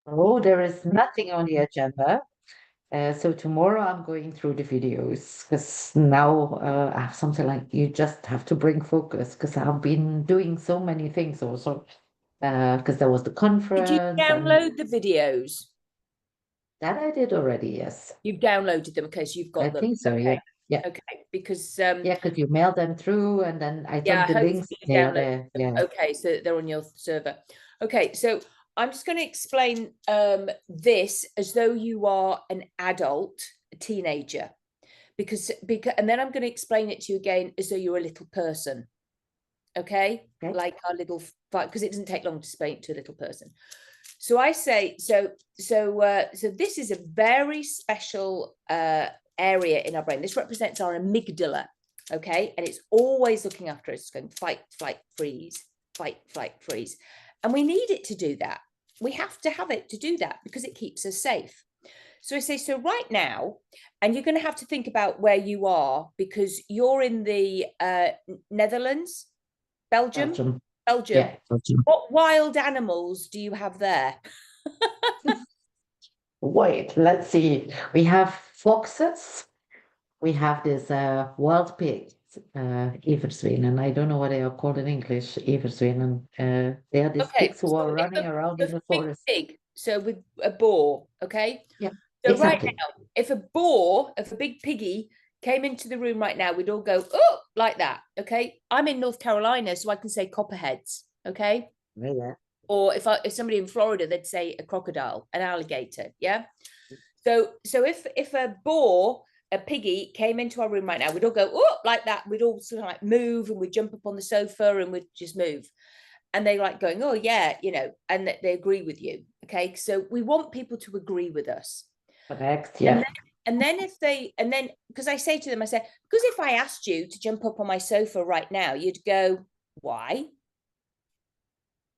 Oh, there is nothing on the agenda. So tomorrow I'm going through the videos because now I have something like you just have to bring focus because I've been doing so many things also because there was the Did you conference and download the videos? that I did already. Yes, You've downloaded them, okay, so you've I got them. think so. Yeah, Okay. yeah, Okay. Because yeah. Because you mailed them through and then I yeah, took the hopefully links. you They are download there. them. Yeah. Okay, so they're on your server. Okay, so I'm just going to explain this as though you are an adult, a teenager, because and then I'm going to explain it to you again as though you're a little person. Okay, Okay. like our little fight, because it doesn't take long to explain it to a little person. So I say, so this is a very special area in our brain. This represents our amygdala, okay? And it's always looking after us, going fight, flight, freeze, fight, flight, freeze. And we need it to do that. We have to have it to do that because it keeps us safe. So I say, so right now, and you're going to have to think about where you are because you're in the Netherlands, Belgium, Belgium. Belgium. Yeah, Belgium. What wild animals do you have there? Wait, let's see. We have foxes. We have this wild pig, everzwenen. I don't know what they are called in English, everzwenen. They are these Okay, pigs who so are running around in if a the big forest. pig, so with a boar, okay? Yeah, So right exactly. now, if a big piggy came into the room right now, we'd all go, oh, like that, okay? I'm in North Carolina, so I can say copperheads, okay? Yeah, yeah. Or if somebody in Florida, they'd say a crocodile, an alligator, yeah? So if a boar, a piggy came into our room right now, we'd all go, oh, like that. We'd all sort of like move and we'd jump up on the sofa and we'd just move. And they like going, oh yeah, and they agree with you. Okay. So we want people to agree with us. Correct. And Yeah. then and then because I say to them, I say, because if I asked you to jump up on my sofa right now, you'd go, why?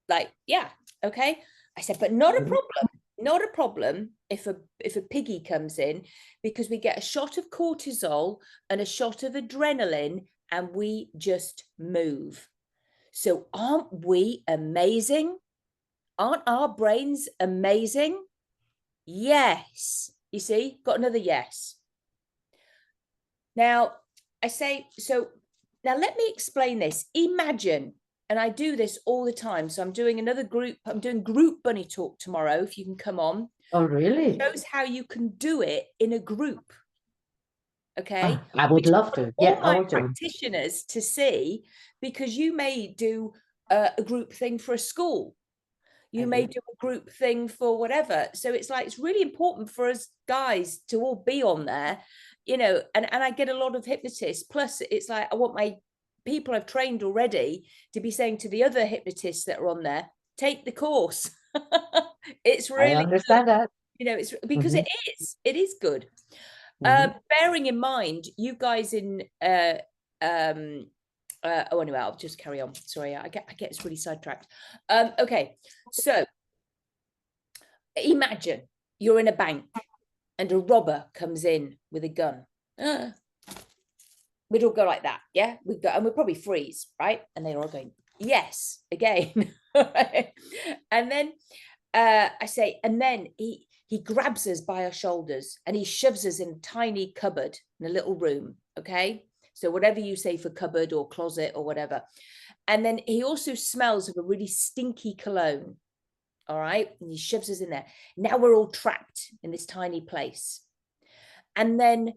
Like, yeah, okay. I said, but not a Mhm. problem. Not a problem if a piggy comes in because we get a shot of cortisol and a shot of adrenaline and we just move. So aren't we amazing? Aren't our brains amazing? Yes. You see, got another yes. Now, I say, so now let me explain this. Imagine, and I do this all the time. So I'm doing group bunny talk tomorrow, if you can come on. Oh, It really? shows how you can do it in a group. Okay. I would Which I love want to. all Yeah, I my will do. practitioners to see because you may do a group thing for a school. I You may do. do a group thing for whatever. So it's like it's really important for us guys to all be on there, and I get a lot of hypnotists. Plus, it's like I want my people I've trained already to be saying to the other hypnotists that are on there, take the course. It's I really good. understand that. It's because Hmm. it is good. Hmm. Bearing in mind, you guys in um oh anyway, I'll just carry on. Sorry, I get really sidetracked. Okay, so imagine you're in a bank and a robber comes in with a gun. We'd all go like that, yeah. We'd go and we'd probably freeze, right? And they're all going, yes, again. And then I say, and then he grabs us by our shoulders and he shoves us in a tiny cupboard in a little room. Okay. So whatever you say for cupboard or closet or whatever. And then he also smells of a really stinky cologne. All right. And he shoves us in there. Now we're all trapped in this tiny place. And then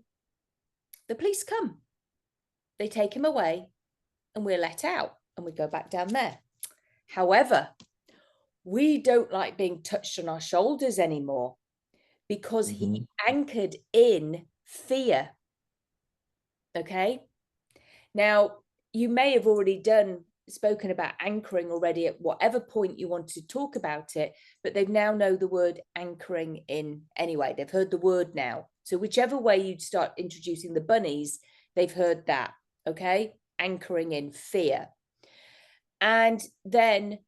the police come. They take him away and we're let out and we go back down there. However, we don't like being touched on our shoulders anymore because he Hmm. anchored in fear. Okay. Now, you may have already spoken about anchoring already at whatever point you want to talk about it, but they now know the word anchoring in anyway. They've heard the word now. So, whichever way you start introducing the bunnies, they've heard that. Okay. Anchoring in fear. And then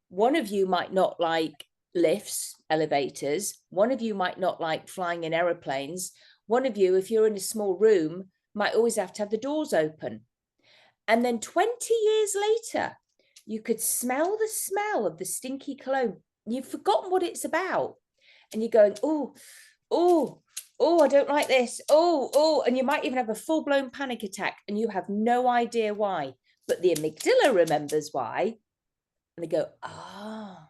one of you might not like lifts, elevators. One of you might not like flying in aeroplanes. One of you, if you're in a small room, might always have to have the doors open. And then 20 years later, you could smell the smell of the stinky cologne. You've forgotten what it's about. and you're going, oh, I don't like this. Oh, and you might even have a full-blown panic attack and you have no idea why. But the amygdala remembers why. And they go, ah.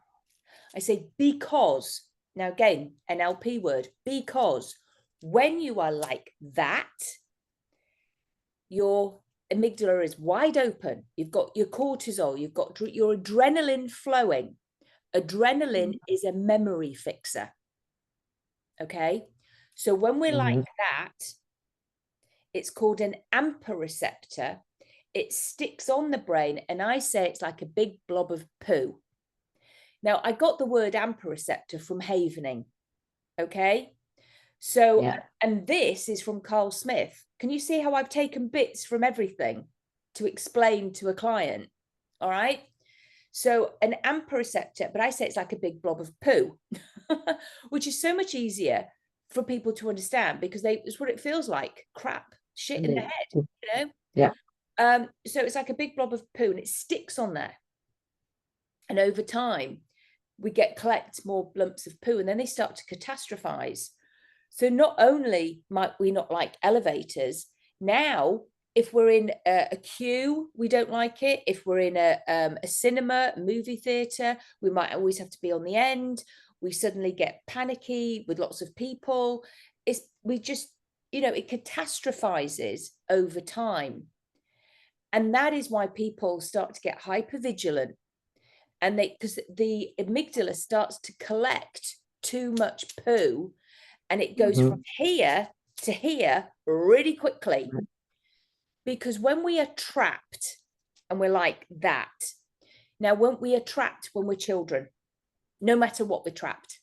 I say, because, now again, NLP word, because when you are like that, your amygdala is wide open. You've got your cortisol, you've got your adrenaline flowing. Adrenaline is a memory fixer. Okay. So when we're like that, it's called an AMPA receptor. It sticks on the brain, and I say it's like a big blob of poo. Now, I got the word AMPA receptor from havening. Okay. So, Yeah. and this is from Carl Smith. Can you see how I've taken bits from everything to explain to a client? All right. So an AMPA receptor, but I say it's like a big blob of poo, which is so much easier for people to understand because it's what it feels like. Crap, shit in the head, you know? Yeah. So it's like a big blob of poo and it sticks on there. And over time, we collect more lumps of poo and then they start to catastrophize. So not only might we not like elevators, now if we're in a queue, we don't like it. If we're in a cinema, a movie theatre, we might always have to be on the end. We suddenly get panicky with lots of people. We just, it catastrophizes over time. And that is why people start to get hypervigilant. And because the amygdala starts to collect too much poo and it goes from here to here really quickly. Because when we are trapped and we're like that, now we are trapped when we're children, no matter what, we're trapped.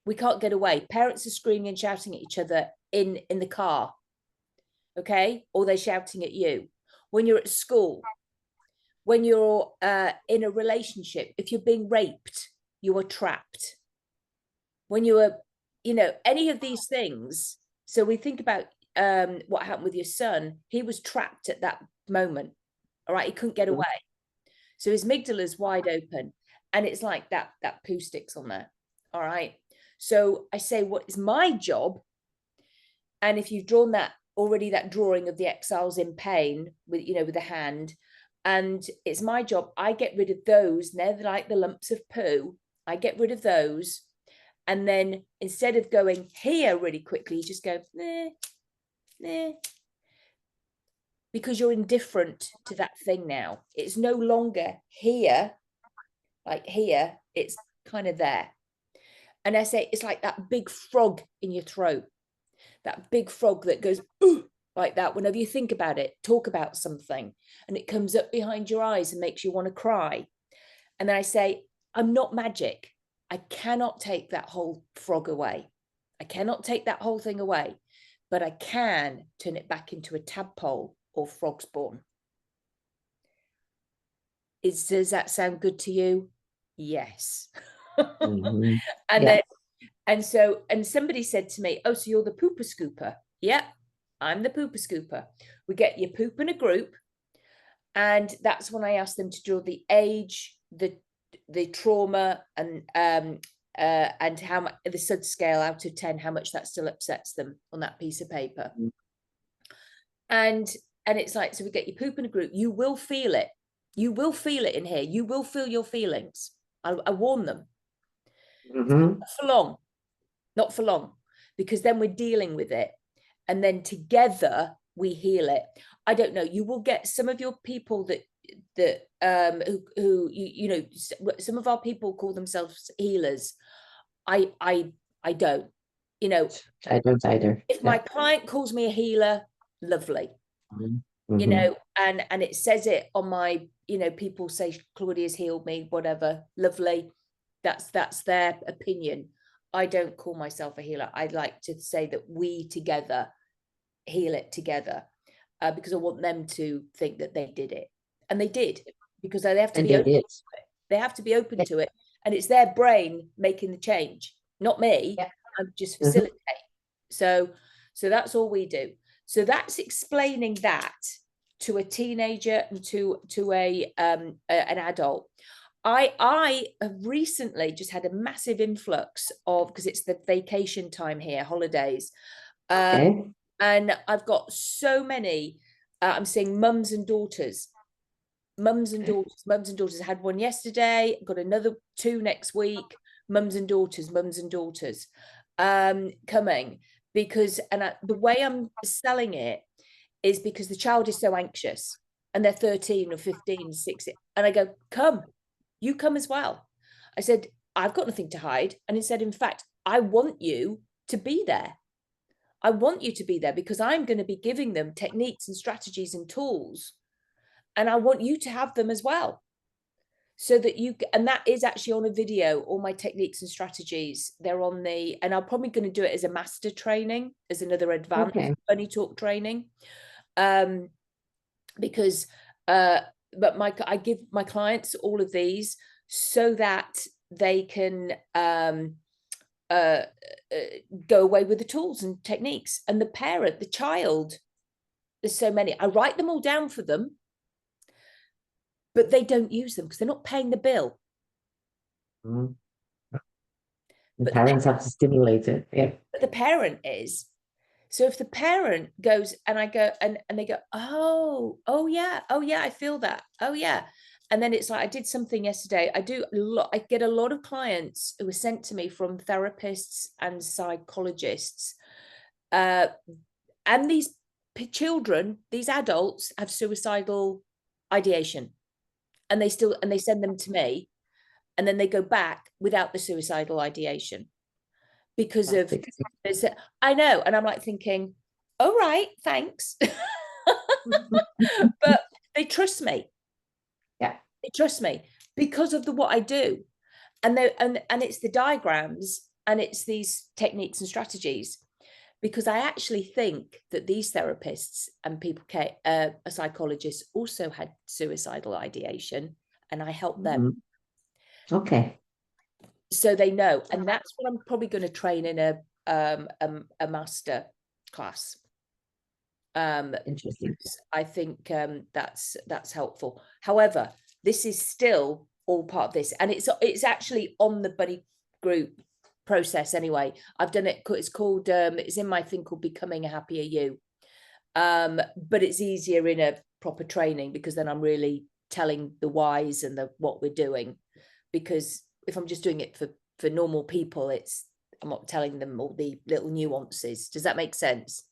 We can't get away. Parents are screaming and shouting at each other in the car, okay? Or they're shouting at you. When you're at school, when you're in a relationship, if you're being raped, you are trapped. When you are, any of these things. So we think about what happened with your son. He was trapped at that moment. All right, he couldn't get away. So his amygdala is wide open, and it's like that poo sticks on there. All right. So I say, what is my job? And if you've drawn that drawing of the exiles in pain with with the hand, and it's my job, I get rid of those. They're like the lumps of poo. I get rid of those. And then instead of going here really quickly, you just go, nah. Because you're indifferent to that thing now. It's no longer here, like here, it's kind of there. And I say, it's like that big frog in your throat, that big frog that goes, ooh, like that. Whenever you think about it, talk about something, and it comes up behind your eyes and makes you want to cry. And then I say, I'm not magic. I cannot take that whole frog away. I cannot take that whole thing away, but I can turn it back into a tadpole or frog spawn. Does that sound good to you? Yes. And then, and somebody said to me, oh, so you're the pooper scooper? Yeah, I'm the pooper scooper. We get your poop in a group. And that's when I asked them to draw the age, the trauma, and how much the SUD scale out of 10, how much that still upsets them on that piece of paper. And it's like, so we get your poop in a group. You will feel it. You will feel it in here. You will feel your feelings. I warn them. Not for long. Not for long. Because then we're dealing with it. And then together we heal it. I don't know. You will get some of your people who some of our people call themselves healers. I don't. I don't either. If my client calls me a healer, lovely. And it says it on my, people say Claudia's healed me, whatever, lovely. That's their opinion. I don't call myself a healer. I'd like to say that we together heal it together, because I want them to think that they did it, and they did, because they have to be open to it. They have to be open to it, and it's their brain making the change, not me. I'm just facilitating. So that's all we do. So that's explaining that to a teenager and to an adult. I have recently just had a massive influx of, because it's the vacation time here, holidays. Okay. And I've got so many, I'm seeing mums and daughters. Mums and daughters, mums and daughters. I had one yesterday, got another 2 next week. Mums and daughters, coming, because, the way I'm selling it is because the child is so anxious and they're 13 or 15, 16. And I go, come, you come as well. I said, I've got nothing to hide. And he said, in fact, I want you to be there. I want you to be there because I'm going to be giving them techniques and strategies and tools. And I want you to have them as well. So that and that is actually on a video, all my techniques and strategies. They're on and I'm probably going to do it as a master training, as another advanced bunny talk training. Because, but I give my clients all of these so that they can, go away with the tools and techniques. And the parent, the child, there's so many. I write them all down for them, but they don't use them because they're not paying the bill. Mm. The parents have to stimulate it. Yeah. But the parent is. So if the parent goes and I go and they go, oh yeah, I feel that. Oh yeah. And then it's like, I did something yesterday. I get a lot of clients who are sent to me from therapists and psychologists. And these children, these adults have suicidal ideation, and they send them to me, and then they go back without the suicidal ideation because of, I know. And I'm like thinking, all right, thanks. But they trust me. Yeah. They trust me because of what I do. And it's the diagrams and it's these techniques and strategies, because I actually think that these therapists and people, psychologists, also had suicidal ideation, and I help them. Okay. So they know, and that's what I'm probably going to train in a master class. Interesting. I think that's helpful. However, this is still all part of this, and it's actually on the buddy group process anyway. I've done it. It's called it's in my thing called Becoming a Happier You. But it's easier in a proper training, because then I'm really telling the whys and what we're doing. Because if I'm just doing it for normal people, I'm not telling them all the little nuances. Does that make sense?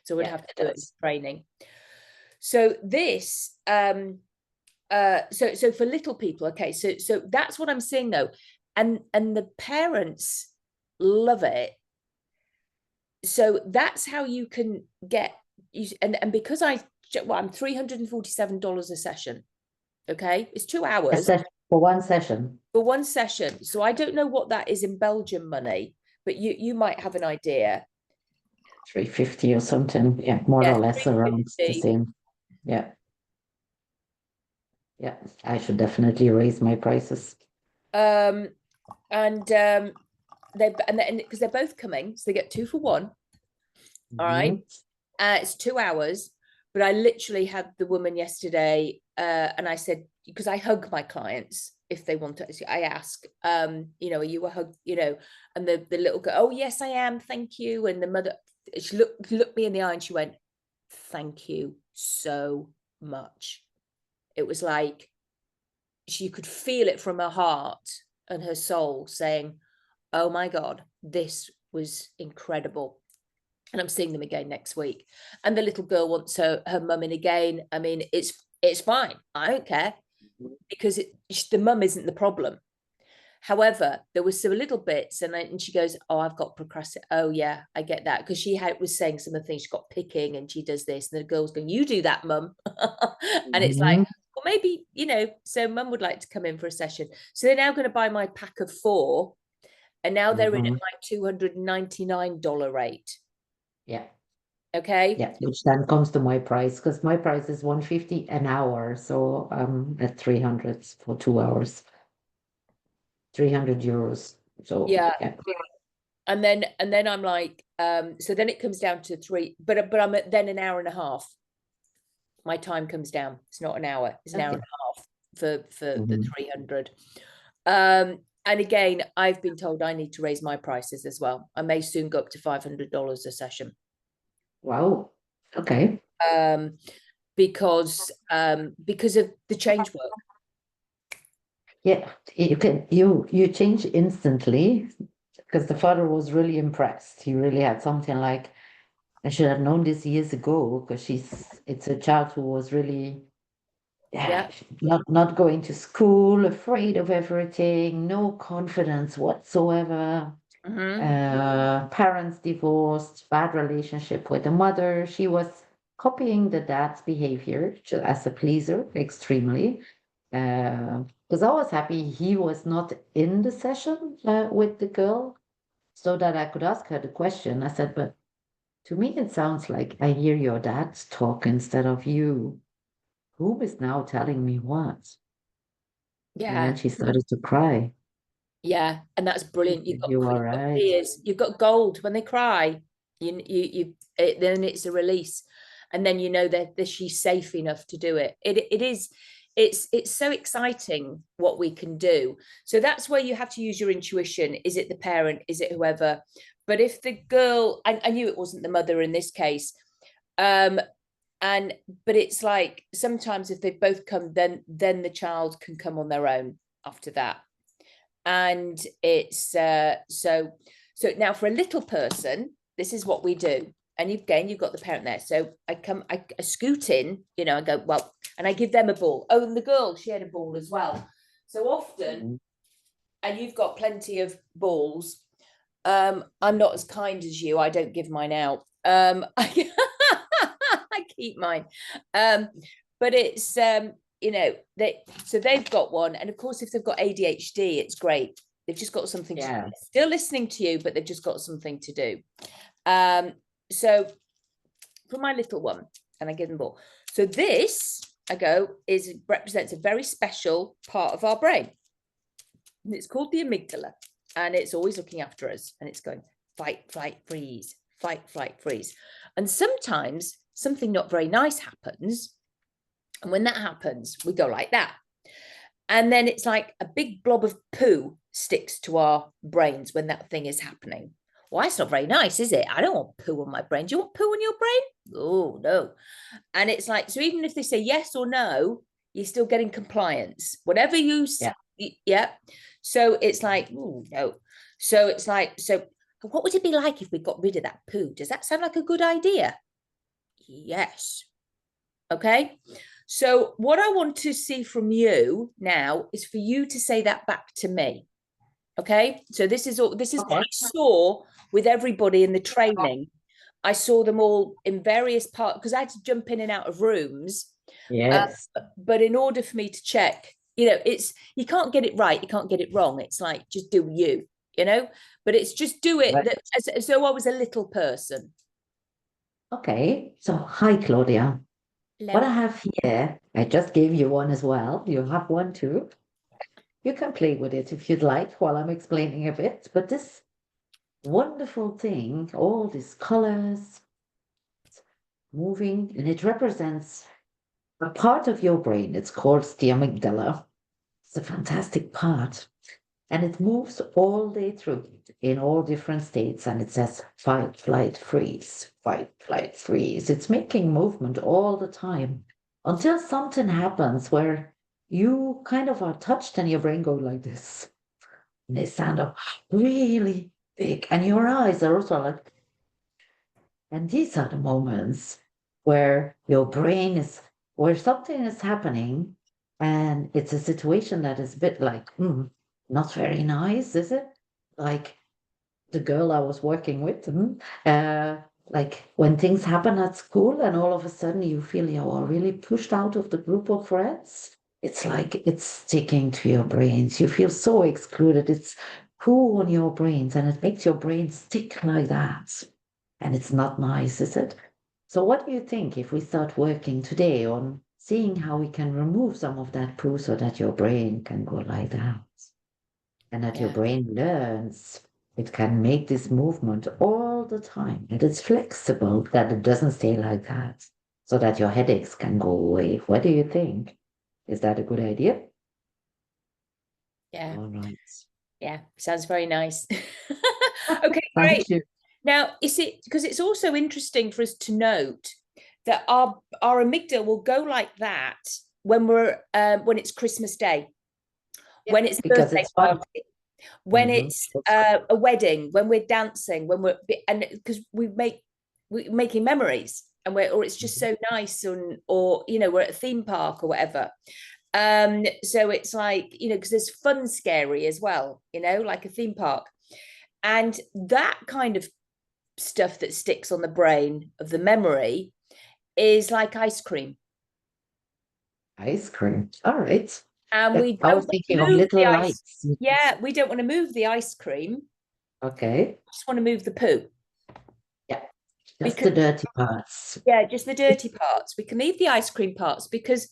So we'd have to do it as training. So this, so for little people, okay, so that's what I'm seeing though. And the parents love it. So that's how you can get, and because I'm $347 a session. Okay, it's 2 hours for one session. For one session. So I don't know what that is in Belgian money, but you might have an idea. 350 or something. Yeah, more or less around the same. Yeah. Yeah, I should definitely raise my prices. And because they're both coming, so they get 2 for 1. All right. It's 2 hours, but I literally had the woman yesterday, and I said, because I hug my clients if they want to. I ask, are you a hug, and the little girl, oh yes, I am, thank you. And the mother, she looked me in the eye and she went, thank you so much. It was like she could feel it from her heart and her soul saying, oh my God, this was incredible. And I'm seeing them again next week. And the little girl wants her mum in again. I mean, it's fine. I don't care, because the mum isn't the problem. However, there was some little bits, and she goes, oh, I've got procrastinate. Oh yeah, I get that. Because she was saying some of the things, she got picking and she does this. And the girl's going, you do that, mum. And it's like, well, maybe, so mum would like to come in for a session. So they're now going to buy my pack of 4. And now they're in at my $299 rate. Yeah. Okay. Yeah, which then comes to my price, because my price is 150 an hour. So at 300 for 2 hours. 300 euros. So yeah. And then I'm like, so then it comes down to 3, but I'm at then an hour and a half. My time comes down. It's not an hour, it's an hour and a half for the Mhm. 300. And again, I've been told I need to raise my prices as well. I may soon go up to $500 a session. Wow. Okay. Um, because of the change work. Yeah, you change instantly because the father was really impressed. He really had something like, I should have known this years ago because it's a child who was really, yeah, Yeah. not going to school, afraid of everything, no confidence whatsoever. Mm-hmm. Parents divorced, bad relationship with the mother. She was copying the dad's behavior as a pleaser extremely. Because I was happy he was not in the session with the girl so that I could ask her the question. I said, but to me, it sounds like I hear your dad talk instead of you. Who is now telling me what? And then Yeah. she started to cry. Yeah, and that's brilliant. You are You've got right. tears, you've got gold when they cry. Then it's a release, and then you know that she's safe enough to do it. It is, it's so exciting what we can do. So that's where you have to use your intuition. Is it the parent? Is it whoever? But if the girl, I knew it wasn't the mother in this case, um, and but it's like sometimes if they both come, then the child can come on their own after that. And it's so now for a little person, this is what we do. And you've got the parent there. So I scoot in, I go, well, and I give them a ball. Oh, and the girl, she had a ball as well. So often, Mhm. and you've got plenty of balls. I'm not as kind as you. I don't give mine out. I keep mine. But it's so they've got one, and of course, if they've got ADHD, it's great. They've just got something to Yeah. still listening to you, but they've just got something to do. So for my little one, and I give them ball. So this I go is represents a very special part of our brain. And it's called the amygdala, and it's always looking after us, and it's going fight, flight, freeze, fight, flight, freeze. And sometimes something not very nice happens, and when that happens, we go like that. And then it's like a big blob of poo sticks to our brains when that thing is happening. Well, that's not very nice, is it? I don't want poo on my brain. Do you want poo on your brain? Oh, no. And it's like, so even if they say yes or no, you're still getting compliance. Whatever you, Yeah. yeah. So it's like, oh, no. So it's like, so what would it be like if we got rid of that poo? Does that sound like a good idea? Yes. Okay. So what I want to see from you now is for you to say that back to me. Okay. So this is what Okay. I saw with everybody in the training. I saw them all in various parts because I had to jump in and out of rooms. Uh, Yes. but in order for me to check, it's you can't get it right, you can't get it wrong. It's like just do you. But it's just do it Right. that as though I was a little person. Okay. So, hi, Claudia. What I Hello. have here, I just gave you one as well. You have one too. You can play with it if you'd like while I'm explaining a bit. But this wonderful thing, all these colors moving, and it represents a part of your brain. It's called the amygdala. It's a fantastic part. And it moves all day through in all different states. And it says fight, flight, freeze, fight, flight, freeze. It's making movement all the time until something happens where you kind of are touched and your brain goes like this. And they stand up really big. And your eyes are also like, and these are the moments where your brain is, where something is happening and it's a situation that is a bit like, not very nice, is it? Like the girl I was working with, like when things happen at school and all of a sudden you feel you are really pushed out of the group of friends. It's like it's sticking to your brains. You feel so excluded. It's poo on your brains and it makes your brain stick like that. And it's not nice, is it? So, what do you think if we start working today on seeing how we can remove some of that poo so that your brain can go like that and that your Yeah. brain learns it can make this movement all the time and it's flexible, that it doesn't stay like that so that your headaches can go away? What do you think? Is that a good idea? Yeah. All right. Yeah. Sounds very nice. Okay, great. Thank you. Now, is it because it's also interesting for us to note that our amygdala will go like that when it's Christmas Day, Yeah, when it's a because birthday it's fun. party, when it's That's a wedding, when we're dancing, when we're and because we're making memories and or it's just mhm. so nice, or we're at a theme park or whatever. So it's like, because there's fun scary as well, like a theme park. And that kind of stuff that sticks on the brain of the memory is like ice cream. Ice cream. All right. And Yeah, we I was don't thinking of move the little ice. lights. Yeah, we don't want to move the ice cream. Okay. We just want to move the poo. Yeah. Just Because, the dirty parts. yeah, just the dirty parts. We can leave the ice cream parts because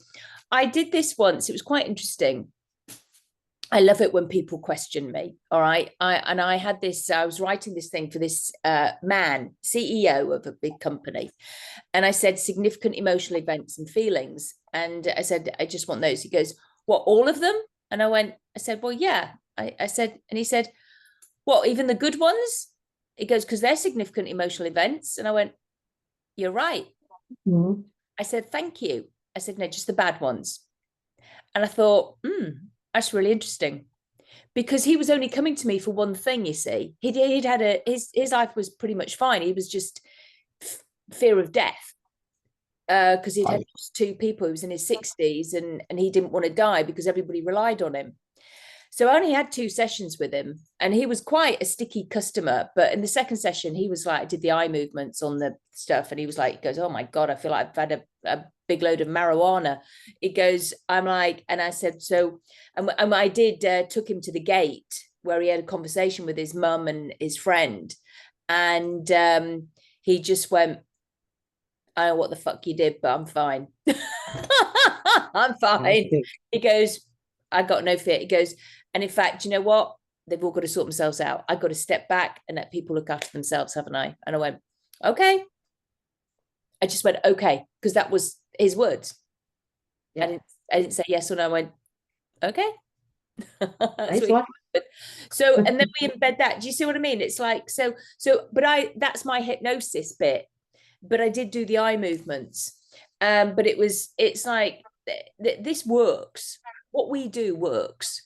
I did this once. It was quite interesting. I love it when people question me. All right. I had this, I was writing this thing for this man, CEO of a big company. And I said significant emotional events and feelings. And I said, I just want those. He goes, what, all of them? And I said, well, yeah. I said, and he said, what, even the good ones? He goes, because they're significant emotional events. And I went, you're right. Mhm. I said, thank you. I said, no, just the bad ones. And I thought, that's really interesting, because he was only coming to me for one thing. You see, he'd had his life was pretty much fine. He was just fear of death, because he'd had Right. just two people. He was in his 60s, and he didn't want to die because everybody relied on him. So I only had 2 sessions with him, and he was quite a sticky customer. But in the second session, he was like, I did the eye movements on the stuff, and he was like, he goes, oh my God, I feel like I've had a big load of marijuana. He goes, I'm like, and I said, so, and I did, took him to the gate where he had a conversation with his mum and his friend. And he just went, I don't know what the fuck you did, but I'm fine. I'm fine. Okay. He goes, I got no fear. He goes, and in fact, you know what? They've all got to sort themselves out. I've got to step back and let people look after themselves, haven't I? And I went, okay. I just went, okay, because that was his words. I Yeah. didn't, I didn't say yes or no. I went, okay. That's Nice what he one. said. So, and then we embed that. Do you see what I mean? It's like, but that's my hypnosis bit. But I did do the eye movements. But it's like, this works. What we do works.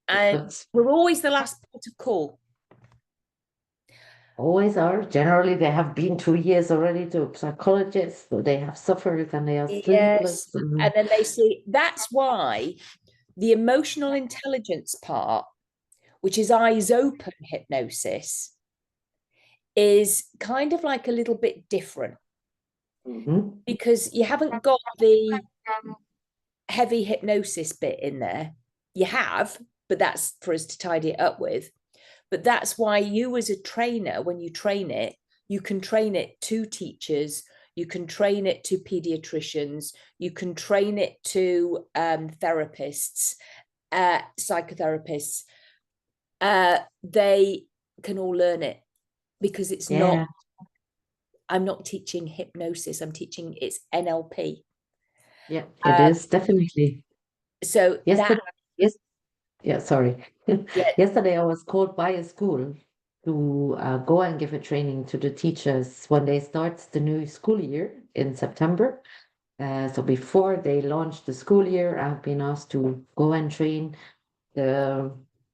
And But we're always the last port of call. always are. Generally, they have been 2 years already to psychologists, so they have suffered and they are Yes. sleepless. And And then they see that's why the emotional intelligence part, which is eyes open hypnosis, is kind of like a little bit different, mhm. because you haven't got the heavy hypnosis bit in there. You have, but that's for us to tidy it up with. But that's why you, as a trainer, when you train it, you can train it to teachers, you can train it to pediatricians, you can train it to therapists, psychotherapists. They can all learn it, because it's not, Yeah, I'm not teaching hypnosis, I'm teaching it's NLP. yeah, it Uh, is definitely. so that, Yesterday, yes, yeah, sorry. yeah, Yesterday, I was called by a school to go and give a training to the teachers when they start the new school year in September. So before they launch the school year, I've been asked to go and train the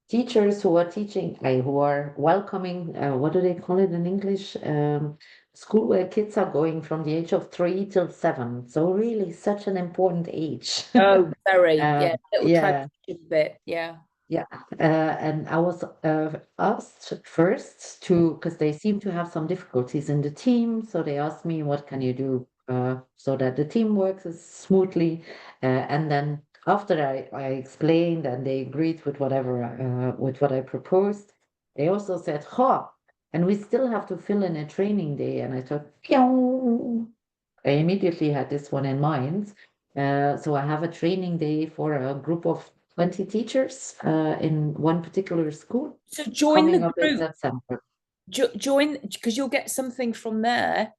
teachers who are teaching, who are welcoming, what do they call it in English? School where kids are going from the age of 3 till 7. So really such an important age. oh, very, yeah, little Yeah, transition bit, yeah. yeah. And I was asked first to, because they seem to have some difficulties in the team. So they asked me, what can you do so that the team works as smoothly? And then after I explained and they agreed with whatever, with what I proposed, they also said, "Ha, and we still have to fill in a training day." And I thought, "Pew." I immediately had this one in mind. So I have a training day for a group of 20 teachers in one particular school So join coming the up in group, September. join, because you'll get something from there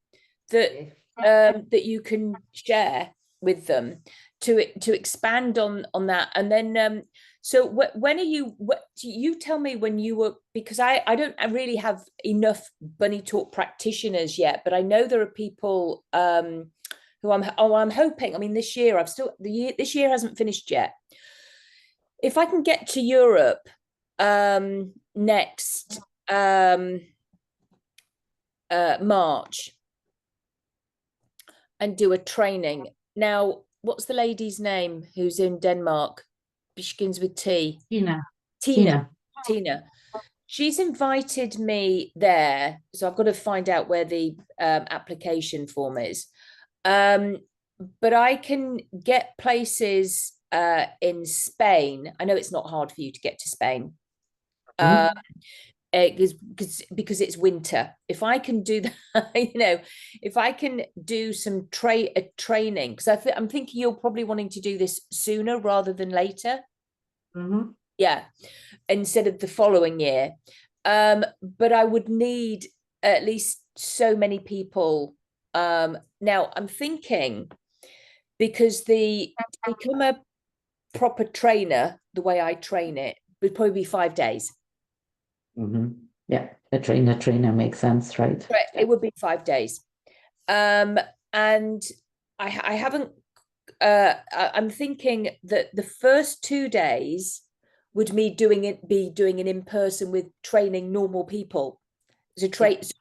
that Okay. that you can share with them to expand on that. And then So when are you, what you tell me when you were, because I don't really have enough bunny talk practitioners yet, but I know there are people who I'm hoping, I mean, this year this year hasn't finished yet. If I can get to Europe next March and do a training. Now, what's the lady's name who's in Denmark? She begins with T. Tina. Tina. Tina. Tina. She's invited me there, so I've got to find out where the application form is. But I can get places in Spain. I know it's not hard for you to get to Spain. Because it's winter. If I can do that, if I can do some training, because I'm thinking you're probably wanting to do this sooner rather than later. Yeah, instead of the following year. But I would need at least so many people. Now I'm thinking, because to become a proper trainer, the way I train it would probably be 5 days. Yeah, a trainer makes sense, right? Right, it would be 5 days. And I haven't, I'm thinking that the first 2 days would be doing it in person with training normal people. So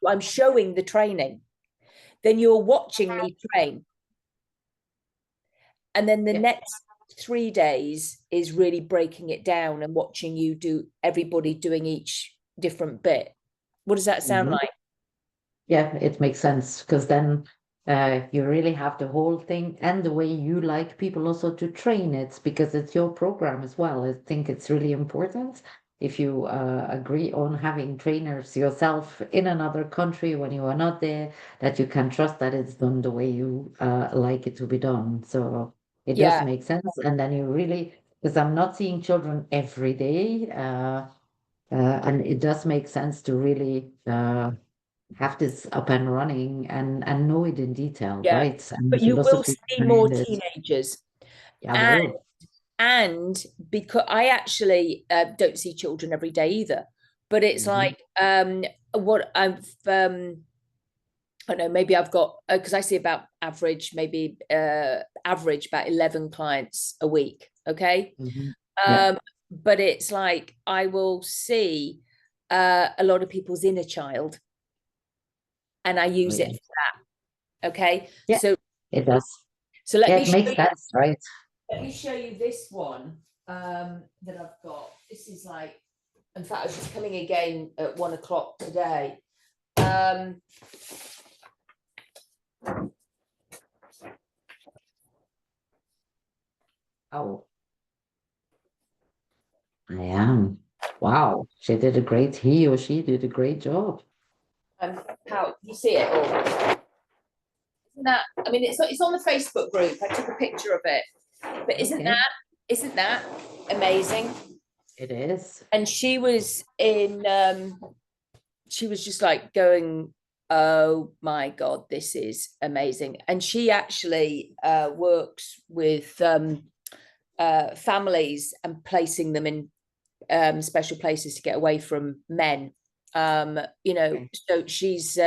I'm showing the training. Then you're watching me train. And then the next 3 days is really breaking it down and watching you do everybody doing each different bit. What does that sound like? Yeah, it makes sense, because then you really have the whole thing and the way you like people also to train it, because it's your program as well. I think it's really important if you agree on having trainers yourself in another country when you are not there, that you can trust that it's done the way you like it to be done. So it does make sense. And then you really, because I'm not seeing children every day, and it does make sense to really have this up and running and know it in detail, Yeah, right? And the but you will philosophy see more behind it. teenagers. I and will. and because I actually don't see children every day either, but it's like what I've I don't know, maybe I've got, because I see about average about 11 clients a week. Okay. Yeah. But it's like I will see a lot of people's inner child, and I use it for that. Okay. Yeah, So it does. let Yeah, me it show makes you, sense, right? this one that I've got. This is like, in fact, I was just coming again at 1 o'clock today. Oh, I am. Wow, he or she did a great job. How you see it all? Isn't that? I mean, it's on the Facebook group. I took a picture of it, but isn't that amazing? It is. And she was in. She was just like going, "Oh my God, this is amazing!" And she actually works with families and placing them in special places to get away from men. So she's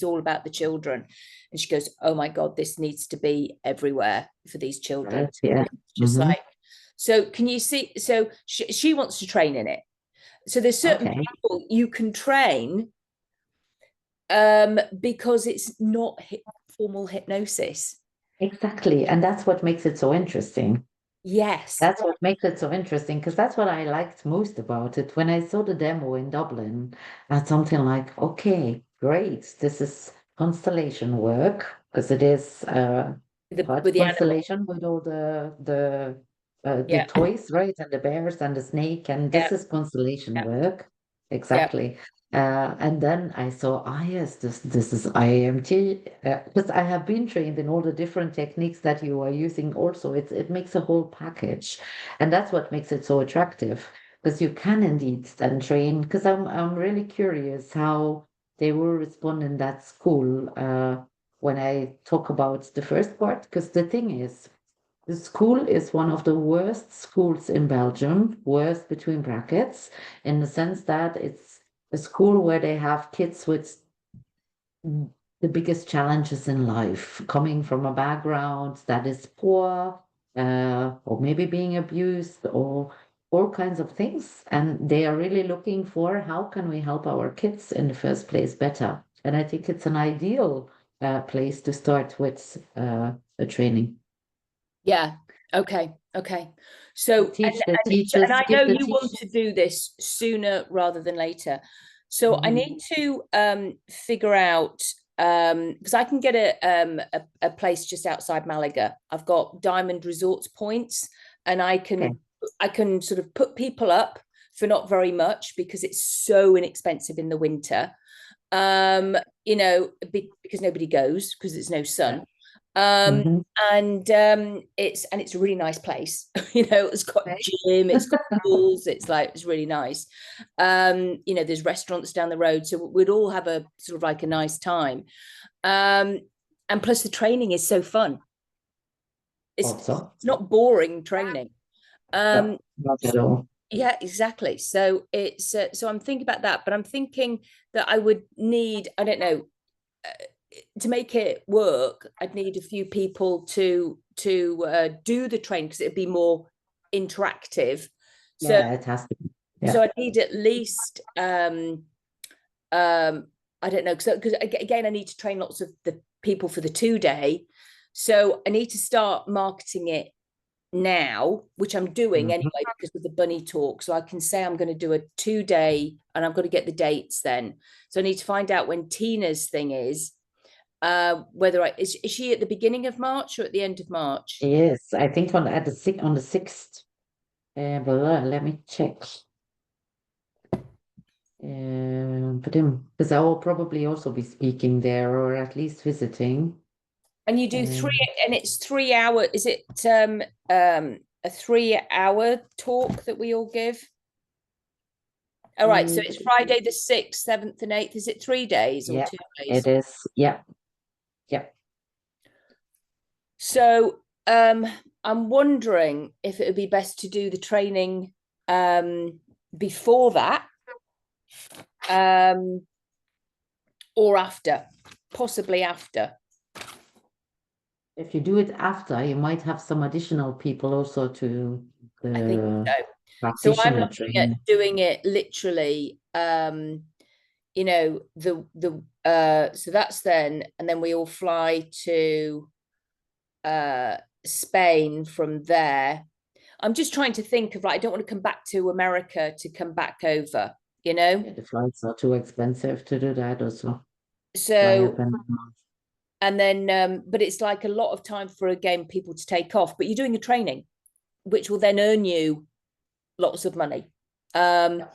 all about the children, and she goes, "Oh my God, this needs to be everywhere for these children." Right, yeah. Just like, so can you see? So she wants to train in it. So there's certain people you can train because it's not formal hypnosis. Exactly. And that's what makes it so interesting. Yes. That's what makes it so interesting, because that's what I liked most about it. When I saw the demo in Dublin, I had something like, okay, great, this is constellation work, because it is With part the animal. constellation with all the toys, right? And the bears and the snake, and this is constellation work. Exactly. And then I saw, yes, this is IAMT, because I have been trained in all the different techniques that you are using also. It makes a whole package. And that's what makes it so attractive, because you can indeed then train, because I'm really curious how they will respond in that school when I talk about the first part, because the thing is, the school is one of the worst schools in Belgium, worst between brackets, in the sense that it's a school where they have kids with the biggest challenges in life, coming from a background that is poor, or maybe being abused, or all kinds of things. And they are really looking for how can we help our kids in the first place better. And I think it's an ideal place to start with a training. Yeah. Okay. Okay. So, Teach the and teachers, I know give the you want teachers. to do this sooner rather than later. So I Mhm. need to figure out because I can get a place just outside Malaga. I've got Diamond Resorts points, and Okay. I can sort of put people up for not very much because it's so inexpensive in the winter. You know, because nobody goes because there's no Yeah. sun. Um, Mhm. and it's a really nice place. You know, it's got a Okay. gym, it's got pools, it's really nice. You know, there's restaurants down the road, so we'd all have a sort of like a nice time. Um, and plus the training is so fun. Also, It's not boring training. no, Um, not at all. yeah, exactly. So it's so I'm thinking about that, but I'm thinking that I would need, I don't know, to make it work, I'd need a few people to do the training because it'd be more interactive. So Yeah, it has to be. so Yeah. I need at least I don't know because again I need to train lots of the people for the 2 day. So I need to start marketing it now, which I'm doing Mhm. anyway because of the bunny talk. So I can say I'm going to do a 2 day and I've got to get the dates then. So I need to find out when Tina's thing is. Whether is she at the beginning of March or at the end of March? Yes, I think on the 6th. But let me check. But because I will probably also be speaking there or at least visiting. And you do three, Um, and it's 3 hour. Is it a 3 hour talk that we all give? All right, so it's eh, Friday the 6th, 7th, and 8th. Is it 3 days or yeah, 2 days? it is. Yeah, yeah. So I'm wondering if it would be best to do the training before that um, or after, possibly after. If you do it after, you might have some additional people also to I think the so. So I'm practitioner looking at training. doing it literally, you know, the so that's then, and then we all fly to uh Spain from there. I'm just trying to think of like I don't want to come back to America to come back over, you know? Yeah, the flights are too expensive to do that also. Fly up So and and then but it's like a lot of time for again people to take off, but you're doing a training, which will then earn you lots of money. Um yeah.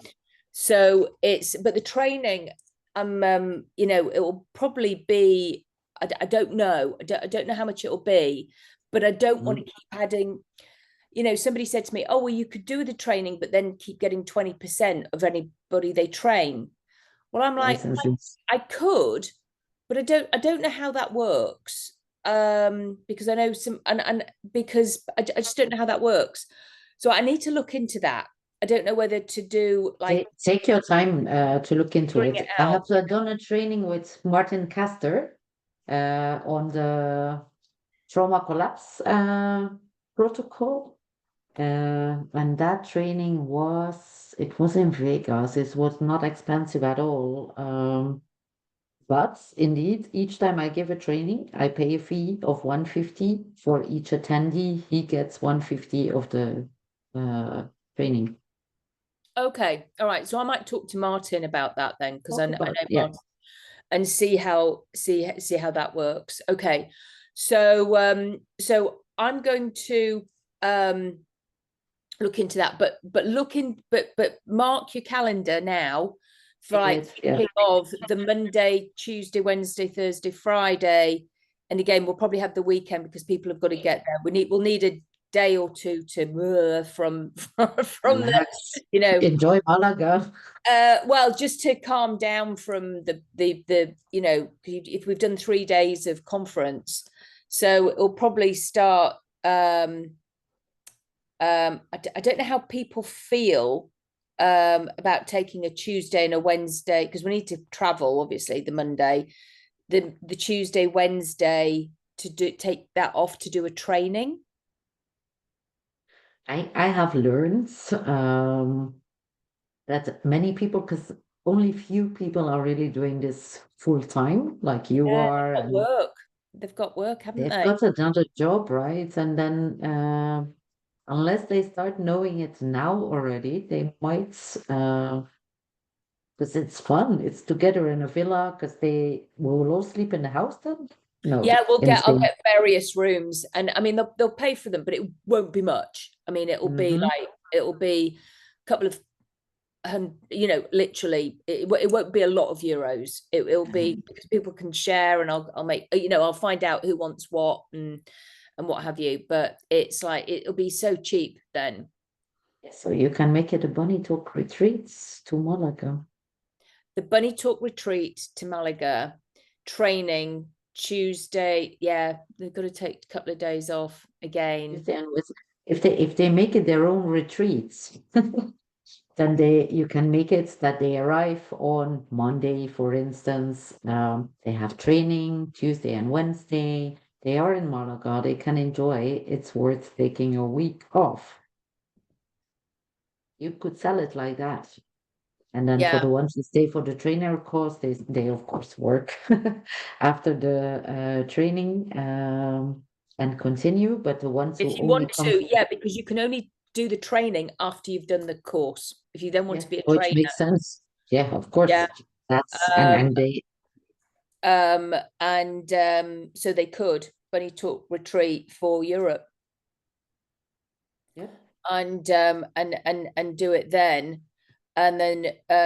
So it's but the training, you know, it will probably be. I don't know. I don't know how much it'll be, but I don't want to Mhm. keep adding. You know, somebody said to me, "Oh, well, you could do the training, but then keep getting 20% of anybody they train." Well, I'm like, Licenses. I could, but I don't know how that works. Because I know some and because I just don't know how that works. So I need to look into that. I don't know whether to do like Take your time to look into figuring it it. I out. have done a training with Martin Castor on the trauma collapse protocol. And that training it was in Vegas. It was not expensive at all. But indeed, each time I give a training, I pay a fee of 150 for each attendee. He gets 150 of the uh, training. Okay, all right. So I might talk to Martin about that then, because Talk I about, know yeah, Martin, and see how that works. Okay, so so I'm going to um look into that, but mark your calendar now for I like did. Yeah. thinking of the Monday, Tuesday, Wednesday, Thursday, Friday, and again we'll probably have the weekend because people have got to get there. We'll need a day or two to from from the Relax. you know Enjoy Malaga. well, just to calm down from the you know, if we've done 3 days of conference, so it'll probably start I don't know how people feel about taking a Tuesday and a Wednesday, because we need to travel, obviously, the Monday, the Tuesday, Wednesday to take that off to do a training. I have learned that many people, because only few people are really doing this full time, like you Yeah, are, they've got and work. They've got work, haven't they've they? got another job, right? And then unless they start knowing it now already, they might, because it's fun. It's together in a villa, because they will all sleep in the house then? No, Yeah, in the I'll same. get various rooms, and I mean they'll pay for them, but it won't be much. I mean, Hmm. it'll be a couple of literally it won't be a lot of euros. It'll be because people can share, and I'll make, I'll find out who wants what and what have you. But it's like it'll be so cheap then. So you can make it a bunny talk retreats to Monaco. The bunny talk retreat to Malaga, training Tuesday. Yeah, they've got to take a couple of days off again. Then if they make it their own retreats, then you can make it that they arrive on Monday, for instance. They have training Tuesday and Wednesday. They are in Malaga. They can enjoy. It's worth taking a week off. You could sell it like that. And then for Yeah. the ones who stay for the trainer course, they of course work after the training and continue. But the ones who If you only want come, to, yeah, because you can only do the training after you've done the course. If you then want yeah, to be a which trainer, makes sense. Yeah, of yeah. course. That's Um, and they and so they could bunny talk retreat for Europe yeah, and do it then. And then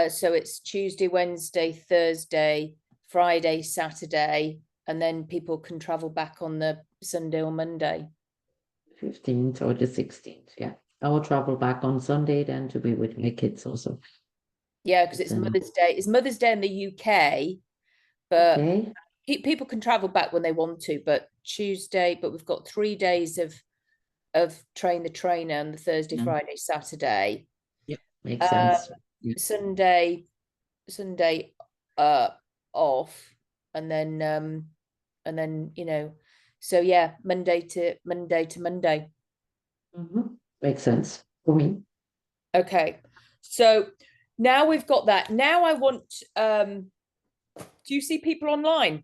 so it's Tuesday, Wednesday, Thursday, Friday, Saturday, and then people can travel back on the Sunday or Monday. 15th or the 16th. Yeah, I will travel back on Sunday then to be with my kids also. Yeah, because But it's then Mother's Day. It's Mother's Day in the UK, but okay, people can travel back when they want to. But Tuesday, but we've got 3 days of train the trainer on the Thursday, yeah, Friday, Saturday. yeah, makes Uh, sense. Yeah. Sunday, Sunday uh off, and then so yeah, Monday to Monday. Mhm. Makes sense for me. Okay, so now we've got that. Now I want do you see people online?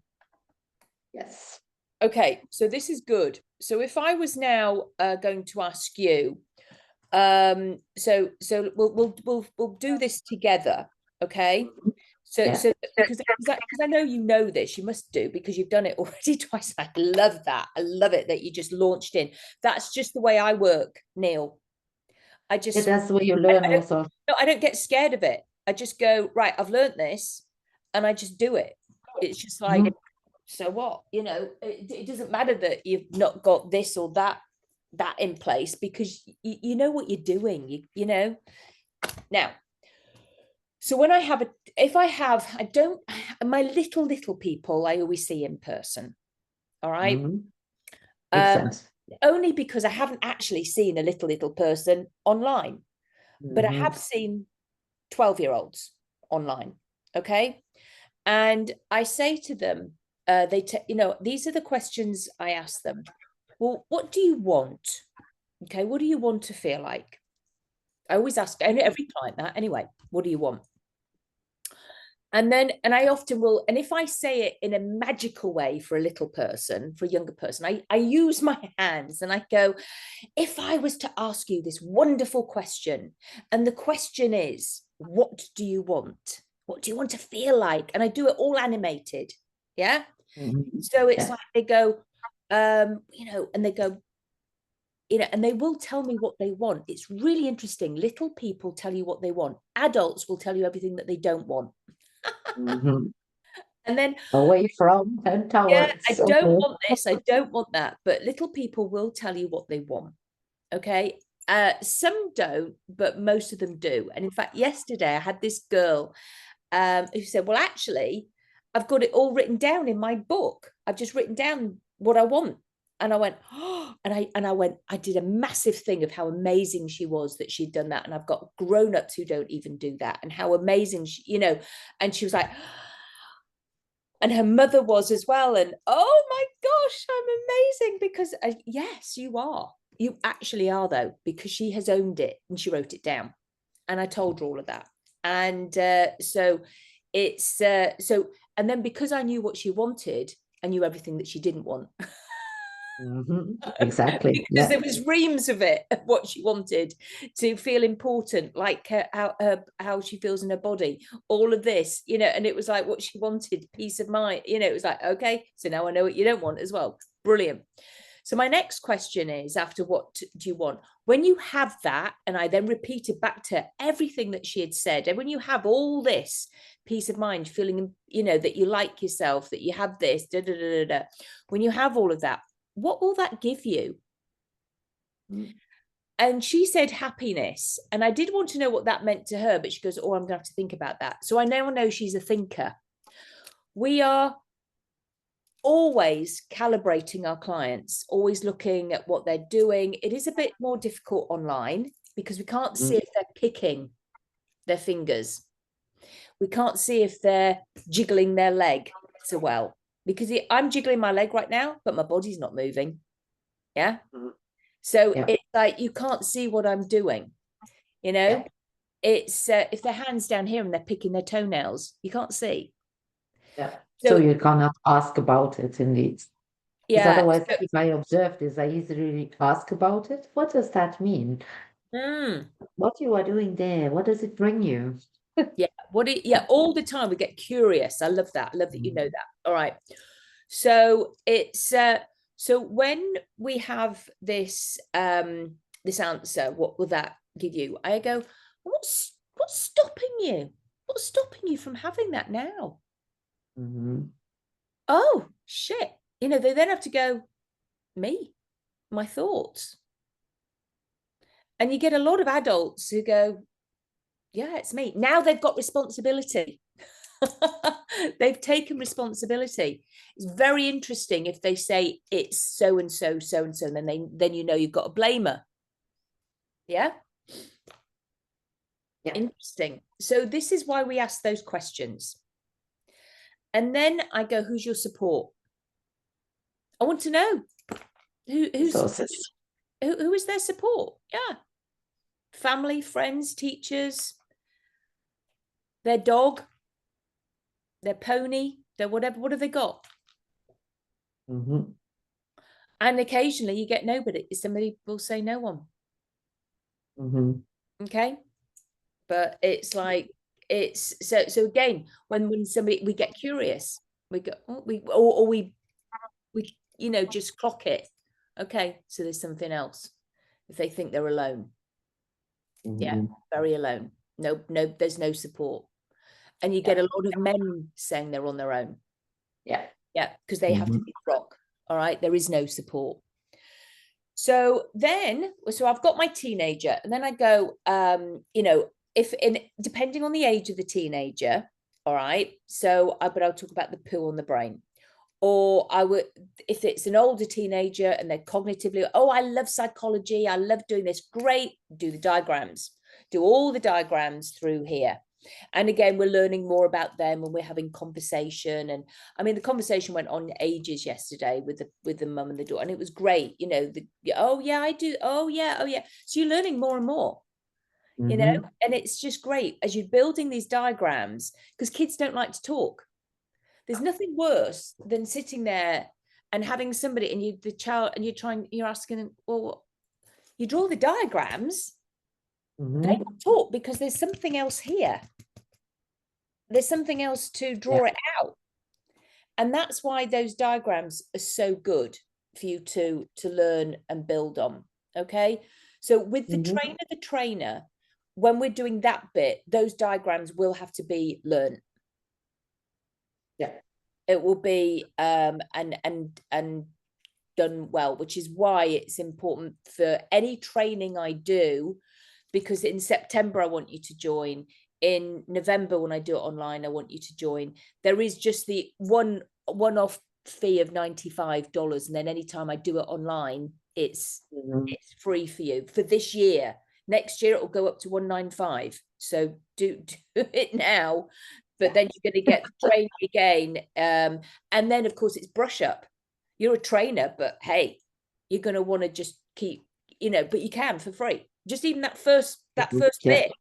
Yes. Okay, so this is good. So if I was now going to ask you, so we'll do this together, okay? Mhm. So Yeah. so because I know you know this, you must do because you've done it already twice. I love that. I love it that you just launched in. That's just the way I work, Neil. I Yeah, just that's the way you I, learn I don't also. no, I don't get scared of it. I just go, right, I've learned this and I just do it. It's just like, Mhm. so what? It doesn't matter that you've not got this or that in place because you know what you're doing. You know. Now, so when I have a if I have I don't my little people I always see in person. All right. Mhm. Makes Um, sense. only because I haven't actually seen a little person online, but I have Mhm. seen 12-year-olds online. Okay. And I say to them, these are the questions I ask them. Well, what do you want? Okay, what do you want to feel like? I always ask every client that anyway. What do you want? And I often will, and if I say it in a magical way for a little person, for a younger person, I use my hands and I go, if I was to ask you this wonderful question, and the question is, what do you want? What do you want to feel like? And I do it all animated. Yeah. Mhm. So it's Yeah. like they go, and they go, and they will tell me what they want. It's really interesting. Little people tell you what they want. Adults will tell you everything that they don't want. Mhm. And then, Away from and yeah, towards. I don't Okay. want this, I don't want that. But little people will tell you what they want. Okay. Some don't, but most of them do. And in fact, yesterday I had this girl who said, well, actually, I've got it all written down in my book. I've just written down what I want. And I went, oh, and I went, I did a massive thing of how amazing she was that she'd done that. And I've got grown-ups who don't even do that, and how amazing she, you know, and she was like, and her mother was as well. And oh my gosh, I'm amazing, because yes, you are. You actually are, though, because she has owned it and she wrote it down. And I told her all of that. And so it's so, and then because I knew what she wanted, I knew everything that she didn't want. Exactly. Because there was reams of it, of what she wanted to feel important, like how she feels in her body, all of this, you know. And it was like what she wanted, peace of mind, you know. It was like, okay, so now I know what you don't want as well. Brilliant. So my next question is, after what do you want? When you have that, and I then repeated back to everything that she had said, and when you have all this peace of mind, feeling, you know, that you like yourself, that you have this, da, da, da, da, da, when you have all of that, what will that give you? And she said happiness. And I did want to know what that meant to her, but she goes, oh, I'm going to have to think about that. So I now know she's a thinker. We are always calibrating our clients, always looking at what they're doing. It is a bit more difficult online because we can't see if they're picking their fingers. We can't see if they're jiggling their leg so well, because I'm jiggling my leg right now, but my body's not moving. Yeah. So Yeah. it's like you can't see what I'm doing, you know. Yeah. It's if their hands down here and they're picking their toenails, you can't see. Yeah. So So you cannot ask about it indeed. Because yeah, otherwise, so, if I observe this, I easily ask about it. What does that mean? What you are doing there? What does it bring you? yeah, yeah, all the time we get curious. I love that. I love that you know that. All right. So it's so when we have this this answer, what will that give you? I go, what's stopping you? What's stopping you from having that now? Mm-hmm. Oh shit. You know, they then have to go, me, my thoughts. And you get a lot of adults who go, yeah, it's me. Now they've got responsibility. They've taken responsibility. It's very interesting if they say it's so and so, so and so, and then you know you've got a blamer. Yeah. Yeah. Interesting. So this is why we ask those questions. And then I go, who's your support? I want to know Resources. who is their support? Yeah. Family, friends, teachers, their dog, their pony, their whatever. What have they got? Mm-hmm. And occasionally you get nobody. Somebody will say no one. Mm-hmm. Okay. But it's like, it's so again, when somebody, we get curious, we go, oh, or we you know, just clock it. Okay, so there's something else. If they think they're alone. Yeah, Mm-hmm. very alone. No, there's no support. And you get Yeah. a lot of men saying they're on their own. Yeah. Yeah, because they have to Mm-hmm. be the rock. All right, there is no support. So then, so I've got my teenager, and then I go, you know, if in depending on the age of the teenager, all right. So, but I'll talk about the poo on the brain. Or I would, if it's an older teenager and they're cognitively, oh, I love psychology, I love doing this, great, do the diagrams, do all the diagrams through here. And again, we're learning more about them and we're having conversation. And I mean, the conversation went on ages yesterday with the mum and the daughter, and it was great. You know, oh yeah, I do. Oh yeah, oh yeah. So you're learning more and more, you know, Mm-hmm. and it's just great as you're building these diagrams, because kids don't like to talk. There's nothing worse than sitting there and having somebody and you, the child, and you're asking them, well, you draw the diagrams, they Mm-hmm. don't talk because there's something else here. There's something else to Yeah. draw it out. And that's why those diagrams are so good for you to learn and build on. Okay. So with the Mm-hmm. trainer, when we're doing that bit, those diagrams will have to be learned. Yeah. It will be and done well, which is why it's important for any training I do, because in September I want you to join. In November, when I do it online, I want you to join. There is just the one-off fee of $95, and then anytime I do it online, it's free for you for this year. Next year it will go up to 195. So do it now, but then you're going to get the training again. And then of course it's brush up. You're a trainer, but hey, you're going to want to just keep, but you can for free. Just even that first bit,